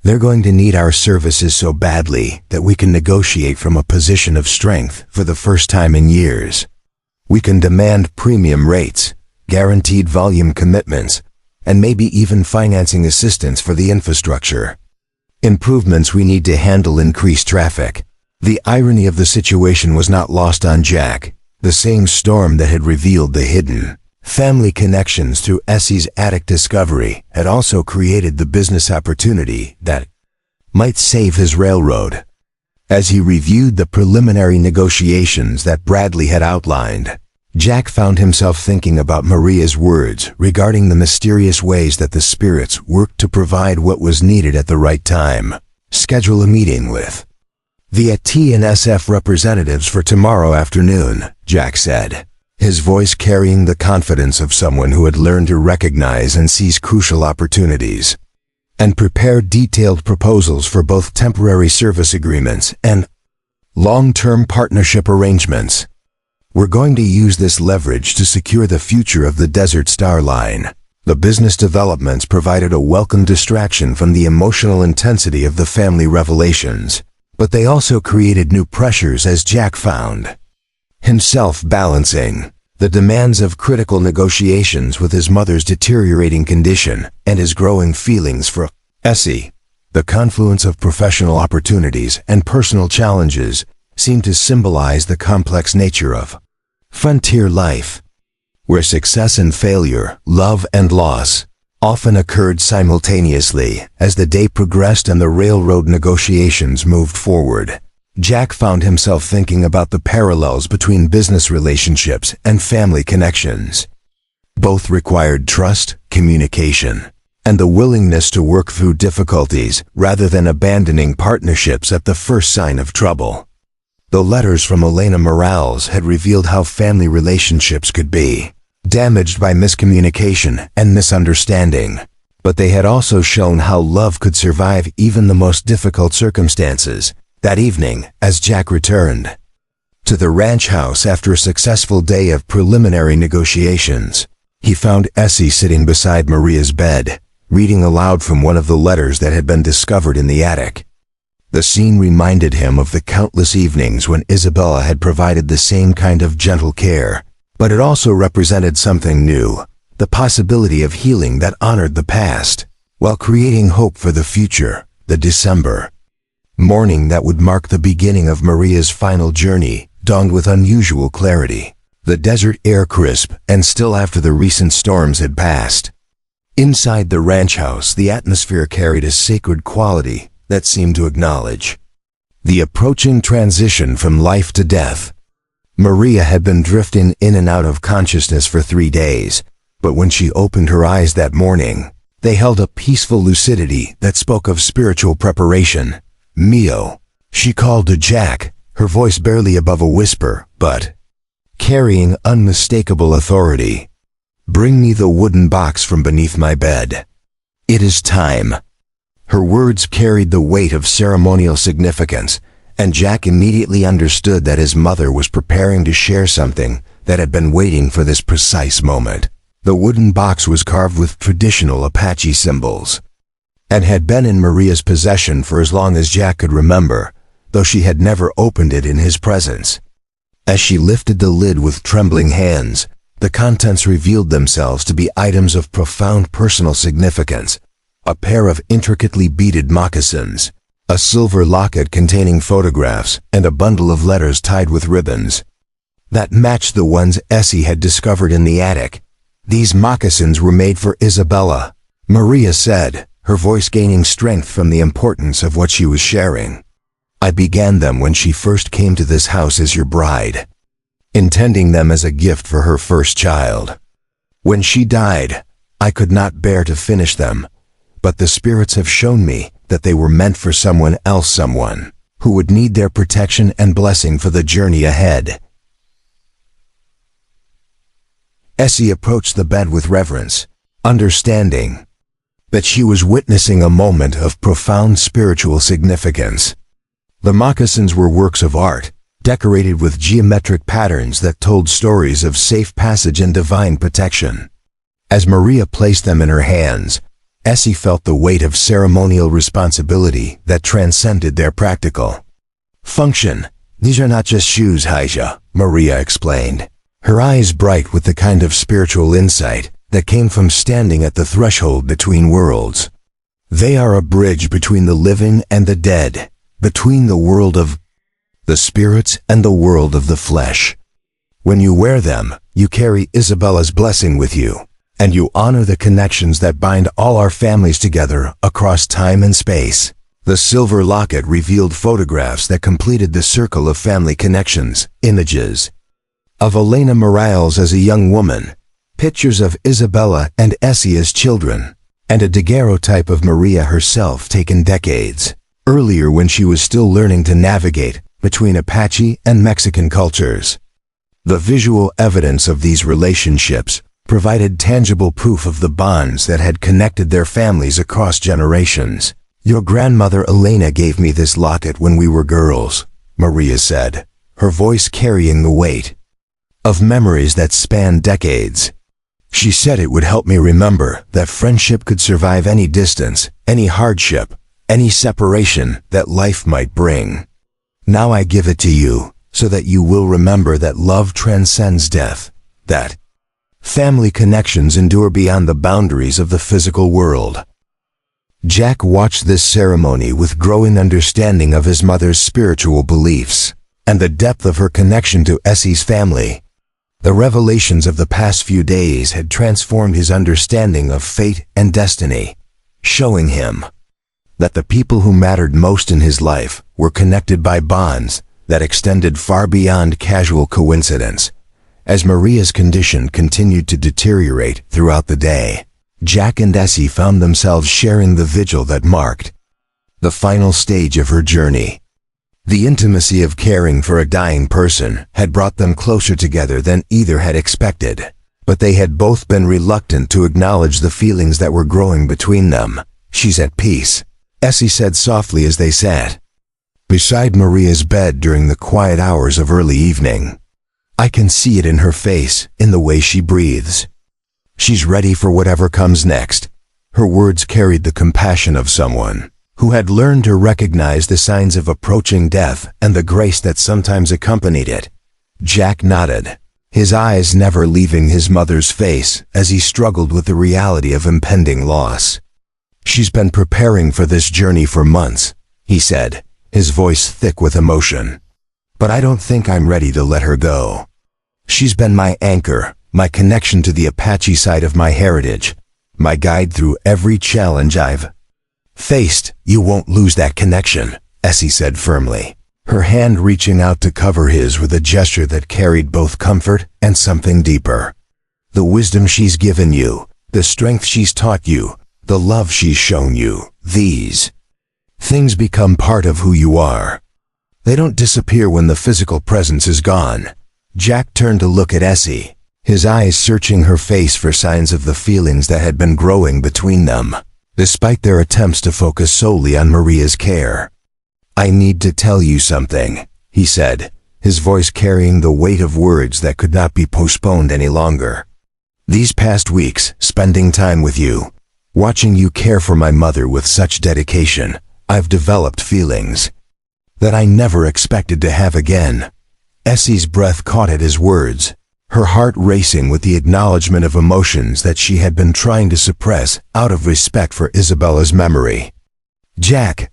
"They're going to need our services so badly that we can negotiate from a position of strength for the first time in years. We can demand premium rates, guaranteed volume commitments, and maybe even financing assistance for the infrastructure improvements we need to handle increased traffic." The irony of the situation was not lost on Jack. The same storm that had revealed the hidden family connections through Essie's attic discovery had also created the business opportunity that might save his railroad. As he reviewed the preliminary negotiations that Bradley had outlined, Jack found himself thinking about Maria's words regarding the mysterious ways that the spirits worked to provide what was needed at the right time. "Schedule a meeting with the AT&SF representatives for tomorrow afternoon," Jack said, his voice carrying the confidence of someone who had learned to recognize and seize crucial opportunities. "And prepare detailed proposals for both temporary service agreements and long-term partnership arrangements. We're going to use this leverage to secure the future of the Desert Star Line." The business developments provided a welcome distraction from the emotional intensity of the family revelations, but they also created new pressures as Jack found himself balancing the demands of critical negotiations with his mother's deteriorating condition and his growing feelings for Essie. The confluence of professional opportunities and personal challenges seemed to symbolize the complex nature of frontier life, where success and failure, love and loss, often occurred simultaneously. As the day progressed and the railroad negotiations moved forward, Jack found himself thinking about the parallels between business relationships and family connections. Both required trust, communication, and the willingness to work through difficulties rather than abandoning partnerships at the first sign of trouble. The letters from Elena Morales had revealed how family relationships could be damaged by miscommunication and misunderstanding, but they had also shown how love could survive even the most difficult circumstances. That evening, as Jack returned to the ranch house after a successful day of preliminary negotiations, he found Essie sitting beside Maria's bed, reading aloud from one of the letters that had been discovered in the attic. The scene reminded him of the countless evenings when Isabella had provided the same kind of gentle care, but it also represented something new, the possibility of healing that honored the past, while creating hope for the future. The December morning that would mark the beginning of Maria's final journey dawned with unusual clarity, the desert air crisp and still after the recent storms had passed. Inside the ranch house, the atmosphere carried a sacred quality that seemed to acknowledge the approaching transition from life to death. Maria had been drifting in and out of consciousness for 3 days, but when she opened her eyes that morning, they held a peaceful lucidity that spoke of spiritual preparation. "Mio," she called to Jack, her voice barely above a whisper, but carrying unmistakable authority. "Bring me the wooden box from beneath my bed. It is time." Her words carried the weight of ceremonial significance, and Jack immediately understood that his mother was preparing to share something that had been waiting for this precise moment. The wooden box was carved with traditional Apache symbols, and had been in Maria's possession for as long as Jack could remember, though she had never opened it in his presence. As she lifted the lid with trembling hands, the contents revealed themselves to be items of profound personal significance: a pair of intricately beaded moccasins, a silver locket containing photographs, and a bundle of letters tied with ribbons that matched the ones Essie had discovered in the attic. "These moccasins were made for Isabella," Maria said, her voice gaining strength from the importance of what she was sharing. "I began them when she first came to this house as your bride, intending them as a gift for her first child. When she died, I could not bear to finish them, but the spirits have shown me that they were meant for someone else, someone who would need their protection and blessing for the journey ahead." Essie approached the bed with reverence, understanding that she was witnessing a moment of profound spiritual significance. The moccasins were works of art, decorated with geometric patterns that told stories of safe passage and divine protection. As Maria placed them in her hands, Essie felt the weight of ceremonial responsibility that transcended their practical function. "These are not just shoes, Haija," Maria explained, her eyes bright with the kind of spiritual insight that came from standing at the threshold between worlds. "They are a bridge between the living and the dead, between the world of the spirits and the world of the flesh. When you wear them, you carry Isabella's blessing with you, and you honor the connections that bind all our families together across time and space." The silver locket revealed photographs that completed the circle of family connections, images of Elena Morales as a young woman, pictures of Isabella and Essie as children, and a daguerreotype of Maria herself taken decades earlier when she was still learning to navigate between Apache and Mexican cultures. The visual evidence of these relationships provided tangible proof of the bonds that had connected their families across generations. "Your grandmother Elena gave me this locket when we were girls," Maria said, her voice carrying the weight of memories that spanned decades. "She said it would help me remember that friendship could survive any distance, any hardship, any separation that life might bring. Now I give it to you, so that you will remember that love transcends death, that family connections endure beyond the boundaries of the physical world." Jack watched this ceremony with growing understanding of his mother's spiritual beliefs, and the depth of her connection to Essie's family. The revelations of the past few days had transformed his understanding of fate and destiny, showing him that the people who mattered most in his life were connected by bonds that extended far beyond casual coincidence. As Maria's condition continued to deteriorate throughout the day, Jack and Essie found themselves sharing the vigil that marked the final stage of her journey. The intimacy of caring for a dying person had brought them closer together than either had expected, but they had both been reluctant to acknowledge the feelings that were growing between them. "She's at peace," Essie said softly as they sat beside Maria's bed during the quiet hours of early evening. "I can see it in her face, in the way she breathes. She's ready for whatever comes next." Her words carried the compassion of someone who had learned to recognize the signs of approaching death and the grace that sometimes accompanied it. Jack nodded, his eyes never leaving his mother's face as he struggled with the reality of impending loss. "She's been preparing for this journey for months," he said, his voice thick with emotion. "But I don't think I'm ready to let her go. She's been my anchor, my connection to the Apache side of my heritage, my guide through every challenge I've faced." "You won't lose that connection," Essie said firmly, her hand reaching out to cover his with a gesture that carried both comfort and something deeper. "The wisdom she's given you, the strength she's taught you, the love she's shown you, these things become part of who you are. They don't disappear when the physical presence is gone." Jack turned to look at Essie, his eyes searching her face for signs of the feelings that had been growing between them, despite their attempts to focus solely on Maria's care. "I need to tell you something," he said, his voice carrying the weight of words that could not be postponed any longer. "These past weeks, spending time with you, watching you care for my mother with such dedication, I've developed feelings that I never expected to have again." Essie's breath caught at his words, her heart racing with the acknowledgement of emotions that she had been trying to suppress out of respect for Isabella's memory. "Jack,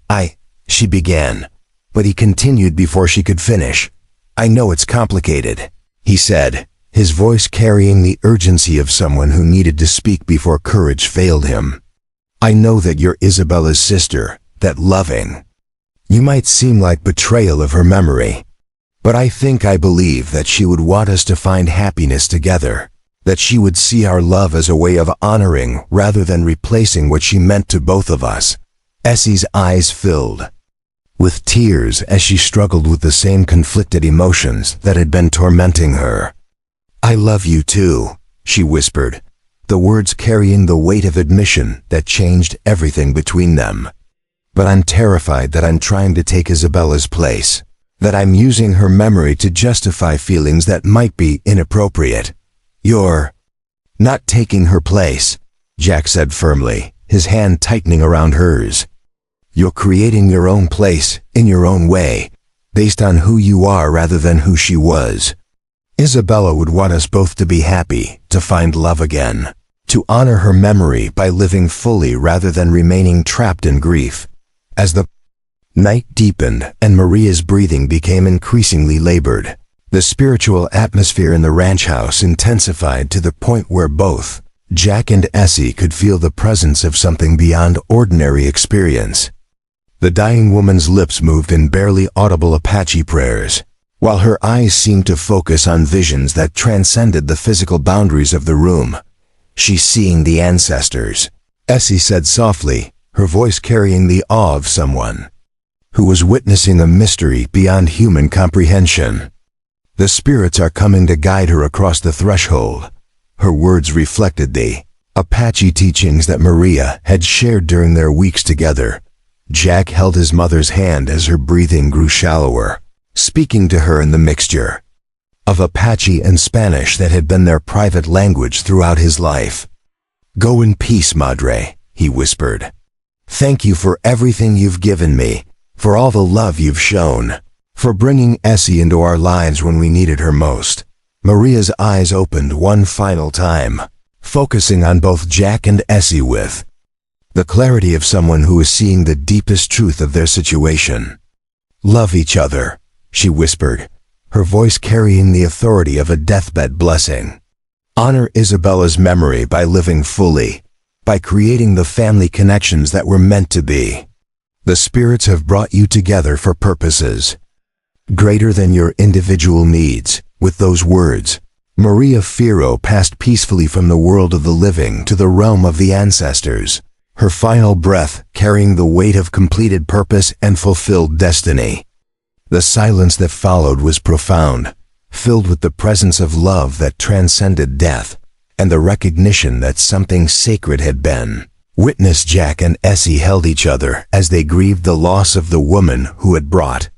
she began, but he continued before she could finish. "I know it's complicated," he said, his voice carrying the urgency of someone who needed to speak before courage failed him. "I know that you're Isabella's sister, that loving. You might seem like betrayal of her memory, but I believe that she would want us to find happiness together, that she would see our love as a way of honoring rather than replacing what she meant to both of us." Essie's eyes filled with tears as she struggled with the same conflicted emotions that had been tormenting her. "I love you too," she whispered, the words carrying the weight of admission that changed everything between them. "But I'm terrified that I'm trying to take Isabella's place, that I'm using her memory to justify feelings that might be inappropriate." "You're not taking her place," Jack said firmly, his hand tightening around hers. "You're creating your own place, in your own way, based on who you are rather than who she was. Isabella would want us both to be happy, to find love again, to honor her memory by living fully rather than remaining trapped in grief." As the night deepened and Maria's breathing became increasingly labored, the spiritual atmosphere in the ranch house intensified to the point where both Jack and Essie could feel the presence of something beyond ordinary experience. The dying woman's lips moved in barely audible Apache prayers, while her eyes seemed to focus on visions that transcended the physical boundaries of the room. "She's seeing the ancestors," Essie said softly, her voice carrying the awe of someone who was witnessing a mystery beyond human comprehension. "The spirits are coming to guide her across the threshold." Her words reflected the Apache teachings that Maria had shared during their weeks together. Jack held his mother's hand as her breathing grew shallower, speaking to her in the mixture of Apache and Spanish that had been their private language throughout his life. "Go in peace, Madre," he whispered. "Thank you for everything you've given me, for all the love you've shown, for bringing Essie into our lives when we needed her most." Maria's eyes opened one final time, focusing on both Jack and Essie with the clarity of someone who is seeing the deepest truth of their situation. "Love each other," she whispered, her voice carrying the authority of a deathbed blessing. "Honor Isabella's memory by living fully, by creating the family connections that were meant to be. The spirits have brought you together for purposes greater than your individual needs." With those words, Maria Firo passed peacefully from the world of the living to the realm of the ancestors, her final breath carrying the weight of completed purpose and fulfilled destiny. The silence that followed was profound, filled with the presence of love that transcended death, and the recognition that something sacred had been. Witness Jack and Essie held each other as they grieved the loss of the woman who had brought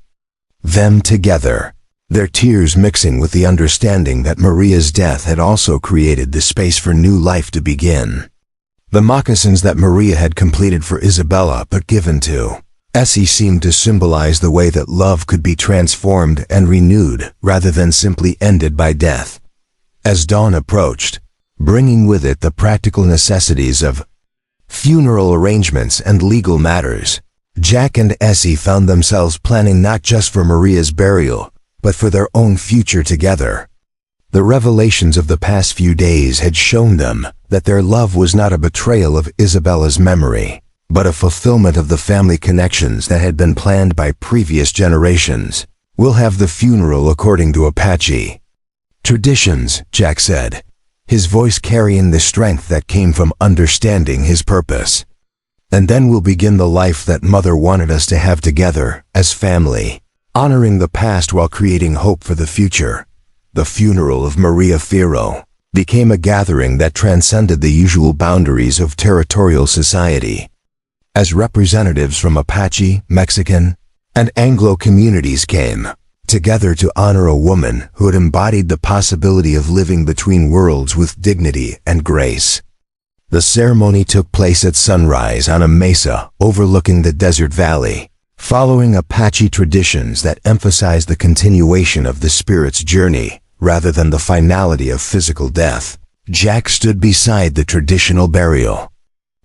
them together, their tears mixing with the understanding that Maria's death had also created the space for new life to begin. The moccasins that Maria had completed for Isabella but given to Essie seemed to symbolize the way that love could be transformed and renewed rather than simply ended by death. As dawn approached, bringing with it the practical necessities of funeral arrangements and legal matters, Jack and Essie found themselves planning not just for Maria's burial, but for their own future together. The revelations of the past few days had shown them that their love was not a betrayal of Isabella's memory, but a fulfillment of the family connections that had been planned by previous generations. "We'll have the funeral according to Apache traditions," Jack said, his voice carrying the strength that came from understanding his purpose. "And then we'll begin the life that Mother wanted us to have together, as family, honoring the past while creating hope for the future." The funeral of Maria Firo became a gathering that transcended the usual boundaries of territorial society. As representatives from Apache, Mexican, and Anglo communities came together to honor a woman who had embodied the possibility of living between worlds with dignity and grace. The ceremony took place at sunrise on a mesa overlooking the desert valley, following Apache traditions that emphasized the continuation of the spirit's journey rather than the finality of physical death. Jack stood beside the traditional burial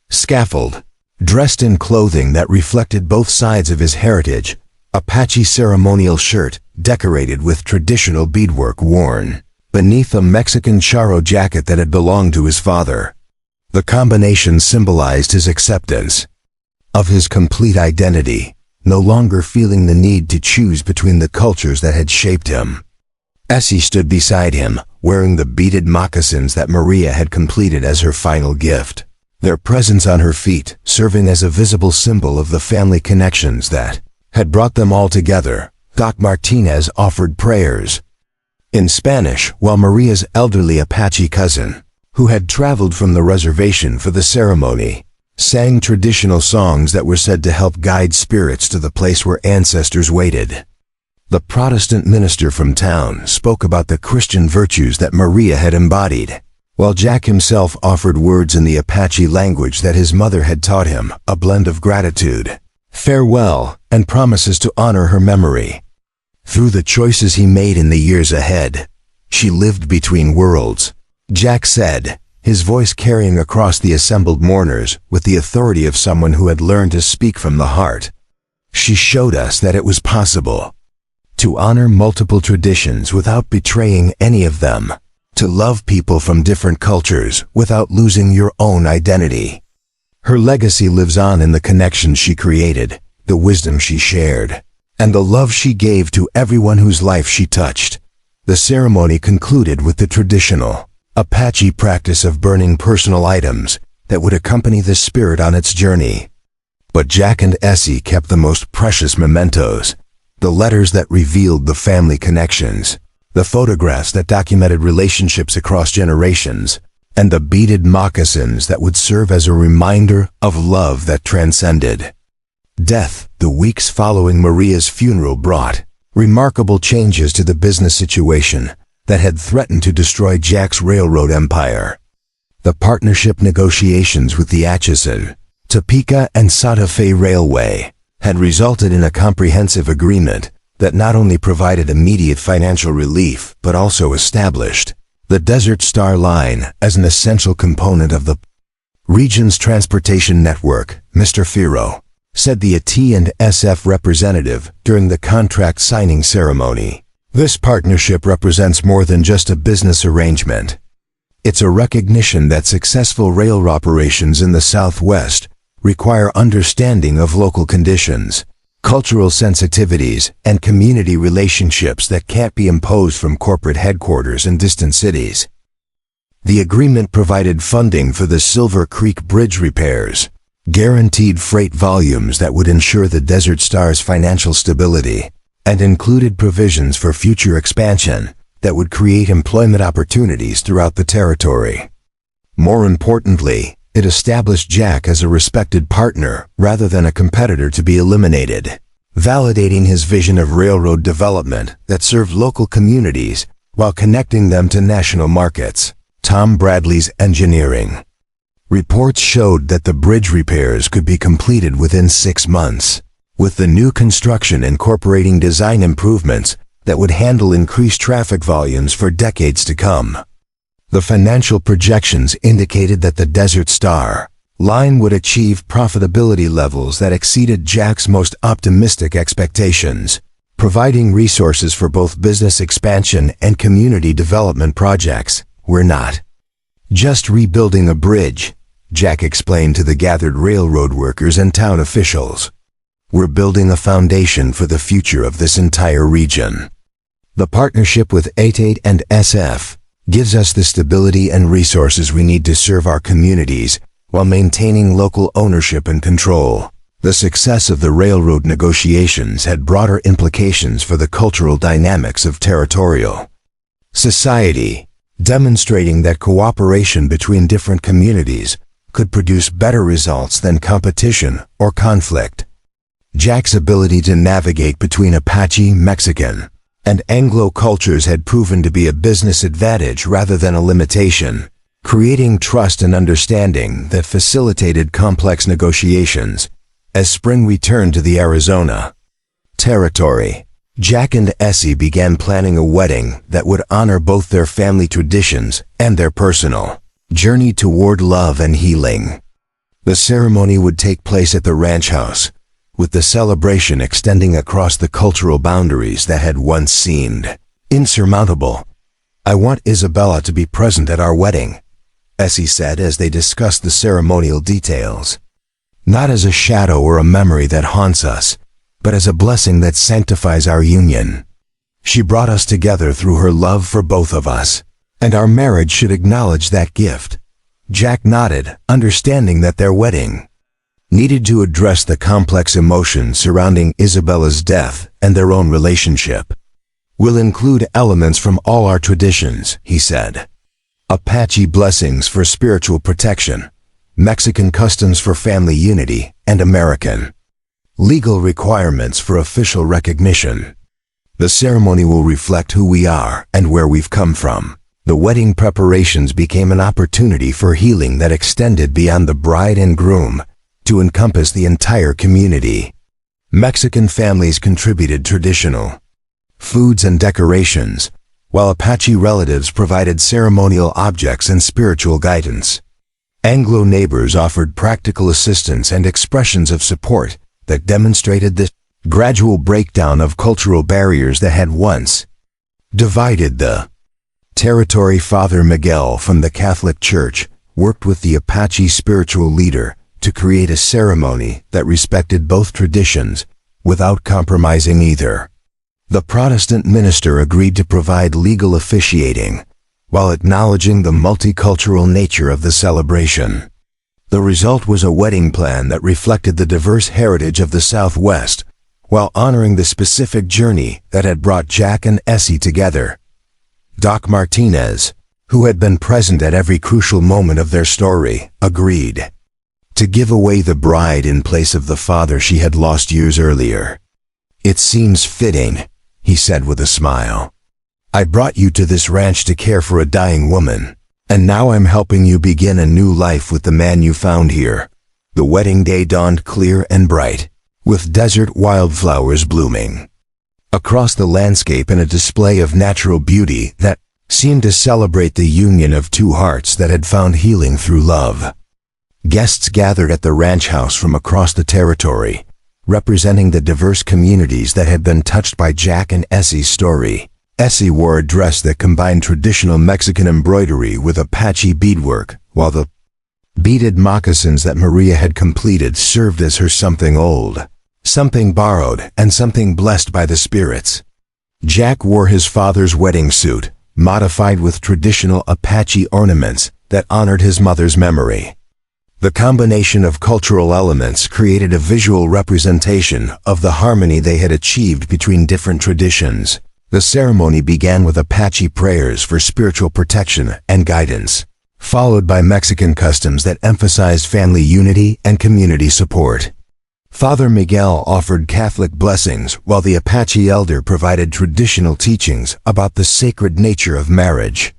scaffold, dressed in clothing that reflected both sides of his heritage, Apache ceremonial shirt decorated with traditional beadwork worn beneath a Mexican charro jacket that had belonged to his father. The combination symbolized his acceptance of his complete identity, no longer feeling the need to choose between the cultures that had shaped him. Essie stood beside him, wearing the beaded moccasins that Maria had completed as her final gift, their presence on her feet serving as a visible symbol of the family connections that had brought them all together. Doc Martinez offered prayers in Spanish, while Maria's elderly Apache cousin, who had traveled from the reservation for the ceremony, sang traditional songs that were said to help guide spirits to the place where ancestors waited. The Protestant minister from town spoke about the Christian virtues that Maria had embodied, while Jack himself offered words in the Apache language that his mother had taught him, a blend of gratitude, farewell, and promises to honor her memory. Through the choices he made in the years ahead, she lived between worlds, Jack said, his voice carrying across the assembled mourners with the authority of someone who had learned to speak from the heart. She showed us that it was possible to honor multiple traditions without betraying any of them, to love people from different cultures without losing your own identity. Her legacy lives on in the connections she created, the wisdom she shared, and the love she gave to everyone whose life she touched. The ceremony concluded with the traditional Apache practice of burning personal items that would accompany the spirit on its journey. But Jack and Essie kept the most precious mementos, the letters that revealed the family connections, the photographs that documented relationships across generations, and the beaded moccasins that would serve as a reminder of love that transcended death. The weeks following Maria's funeral brought remarkable changes to the business situation that had threatened to destroy Jack's railroad empire. The partnership negotiations with the Atchison, Topeka, and Santa Fe Railway had resulted in a comprehensive agreement that not only provided immediate financial relief but also established the Desert Star Line as an essential component of the region's transportation network. Mr. Firo said the AT&SF representative during the contract signing ceremony. This partnership represents more than just a business arrangement. It's a recognition that successful rail operations in the Southwest require understanding of local conditions, cultural sensitivities, and community relationships that can't be imposed from corporate headquarters in distant cities. The agreement provided funding for the Silver Creek Bridge repairs, guaranteed freight volumes that would ensure the Desert Star's financial stability, and included provisions for future expansion that would create employment opportunities throughout the territory. More importantly, it established Jack as a respected partner rather than a competitor to be eliminated, validating his vision of railroad development that served local communities while connecting them to national markets. Tom Bradley's engineering. Reports showed that the bridge repairs could be completed within 6 months, with the new construction incorporating design improvements that would handle increased traffic volumes for decades to come. The financial projections indicated that the Desert Star line would achieve profitability levels that exceeded Jack's most optimistic expectations, providing resources for both business expansion and community development projects. "We're not just rebuilding a bridge," Jack explained to the gathered railroad workers and town officials. "We're building a foundation for the future of this entire region." The partnership with ATAID and SF gives us the stability and resources we need to serve our communities while maintaining local ownership and control. The success of the railroad negotiations had broader implications for the cultural dynamics of territorial society, demonstrating that cooperation between different communities could produce better results than competition or conflict. Jack's ability to navigate between Apache, Mexican, and Anglo cultures had proven to be a business advantage rather than a limitation, creating trust and understanding that facilitated complex negotiations. As spring returned to the Arizona territory, Jack and Essie began planning a wedding that would honor both their family traditions and their personal journey toward love and healing. The ceremony would take place at the ranch house, with the celebration extending across the cultural boundaries that had once seemed insurmountable. "I want Isabella to be present at our wedding," Essie said as they discussed the ceremonial details. "Not as a shadow or a memory that haunts us, but as a blessing that sanctifies our union. She brought us together through her love for both of us, and our marriage should acknowledge that gift." Jack nodded, understanding that their wedding needed to address the complex emotions surrounding Isabella's death and their own relationship. "We'll include elements from all our traditions," he said. "Apache blessings for spiritual protection, Mexican customs for family unity, and American legal requirements for official recognition. The ceremony will reflect who we are and where we've come from." The wedding preparations became an opportunity for healing that extended beyond the bride and groom to encompass the entire community. Mexican families contributed traditional foods and decorations, while Apache relatives provided ceremonial objects and spiritual guidance. Anglo neighbors offered practical assistance and expressions of support that demonstrated the gradual breakdown of cultural barriers that had once divided the territory. Father Miguel from the Catholic Church worked with the Apache spiritual leader to create a ceremony that respected both traditions without compromising either. The Protestant minister agreed to provide legal officiating while acknowledging the multicultural nature of the celebration. The result was a wedding plan that reflected the diverse heritage of the Southwest while honoring the specific journey that had brought Jack and Essie together. Doc Martinez, who had been present at every crucial moment of their story, agreed to give away the bride in place of the father she had lost years earlier. "It seems fitting," he said with a smile. "I brought you to this ranch to care for a dying woman, and now I'm helping you begin a new life with the man you found here." The wedding day dawned clear and bright, with desert wildflowers blooming across the landscape in a display of natural beauty that seemed to celebrate the union of two hearts that had found healing through love. Guests gathered at the ranch house from across the territory, representing the diverse communities that had been touched by Jack and Essie's story. Essie wore a dress that combined traditional Mexican embroidery with Apache beadwork, while the beaded moccasins that Maria had completed served as her something old, something borrowed and something blessed by the spirits. Jack wore his father's wedding suit, modified with traditional Apache ornaments that honored his mother's memory. The combination of cultural elements created a visual representation of the harmony they had achieved between different traditions. The ceremony began with Apache prayers for spiritual protection and guidance, followed by Mexican customs that emphasized family unity and community support. Father Miguel offered Catholic blessings while the Apache elder provided traditional teachings about the sacred nature of marriage.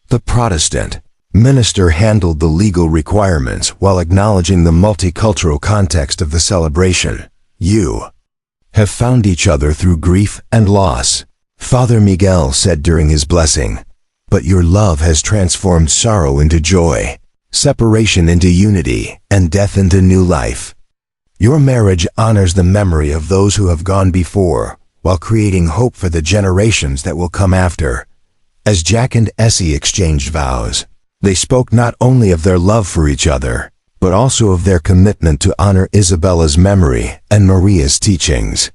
The Protestant minister handled the legal requirements while acknowledging the multicultural context of the celebration. You have found each other through grief and loss, Father Miguel said during his blessing, but your love has transformed sorrow into joy, separation into unity, and death into new life. Your marriage honors the memory of those who have gone before, while creating hope for the generations that will come after. As Jack and Essie exchanged vows, they spoke not only of their love for each other, but also of their commitment to honor Isabella's memory and Maria's teachings.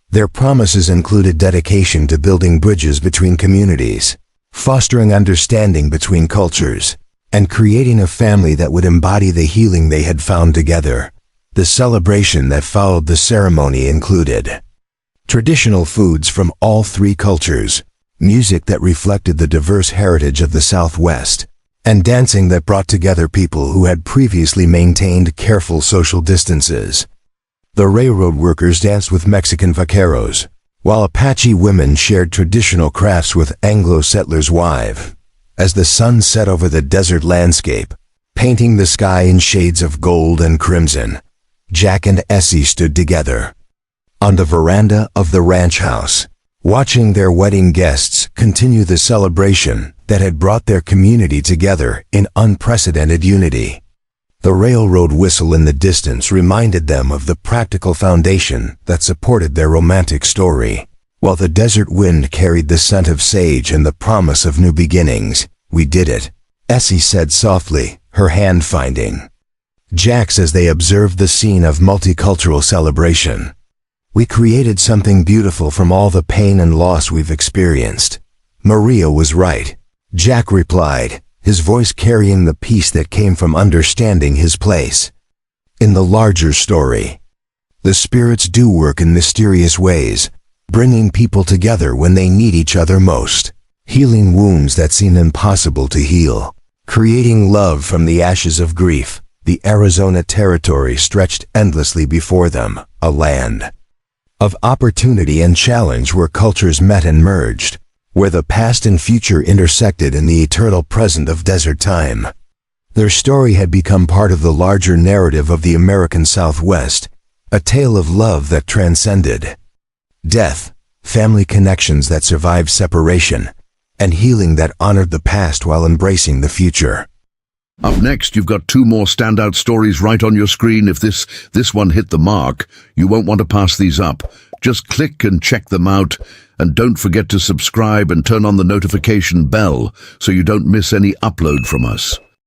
Their promises included dedication to building bridges between communities, fostering understanding between cultures, and creating a family that would embody the healing they had found together. The celebration that followed the ceremony included traditional foods from all three cultures, music that reflected the diverse heritage of the Southwest, and dancing that brought together people who had previously maintained careful social distances. The railroad workers danced with Mexican vaqueros, while Apache women shared traditional crafts with Anglo settlers' wives. As the sun set over the desert landscape, painting the sky in shades of gold and crimson, Jack and Essie stood together on the veranda of the ranch house, watching their wedding guests continue the celebration that had brought their community together in unprecedented unity. The railroad whistle in the distance reminded them of the practical foundation that supported their romantic story, while the desert wind carried the scent of sage and the promise of new beginnings. We did it, Essie said softly, her hand finding Jack's as they observed the scene of multicultural celebration. We created something beautiful from all the pain and loss we've experienced. Maria was right, Jack replied, his voice carrying the peace that came from understanding his place in the larger story. The spirits do work in mysterious ways, bringing people together when they need each other most, healing wounds that seem impossible to heal, creating love from the ashes of grief. The Arizona Territory stretched endlessly before them, a land of opportunity and challenge where cultures met and merged, where the past and future intersected in the eternal present of desert time. Their story had become part of the larger narrative of the American Southwest, a tale of love that transcended death, family connections that survived separation, and healing that honored the past while embracing the future. Up next, you've got two more standout stories right on your screen. If this one hit the mark, you won't want to pass these up. Just click and check them out. And don't forget to subscribe and turn on the notification bell so you don't miss any upload from us.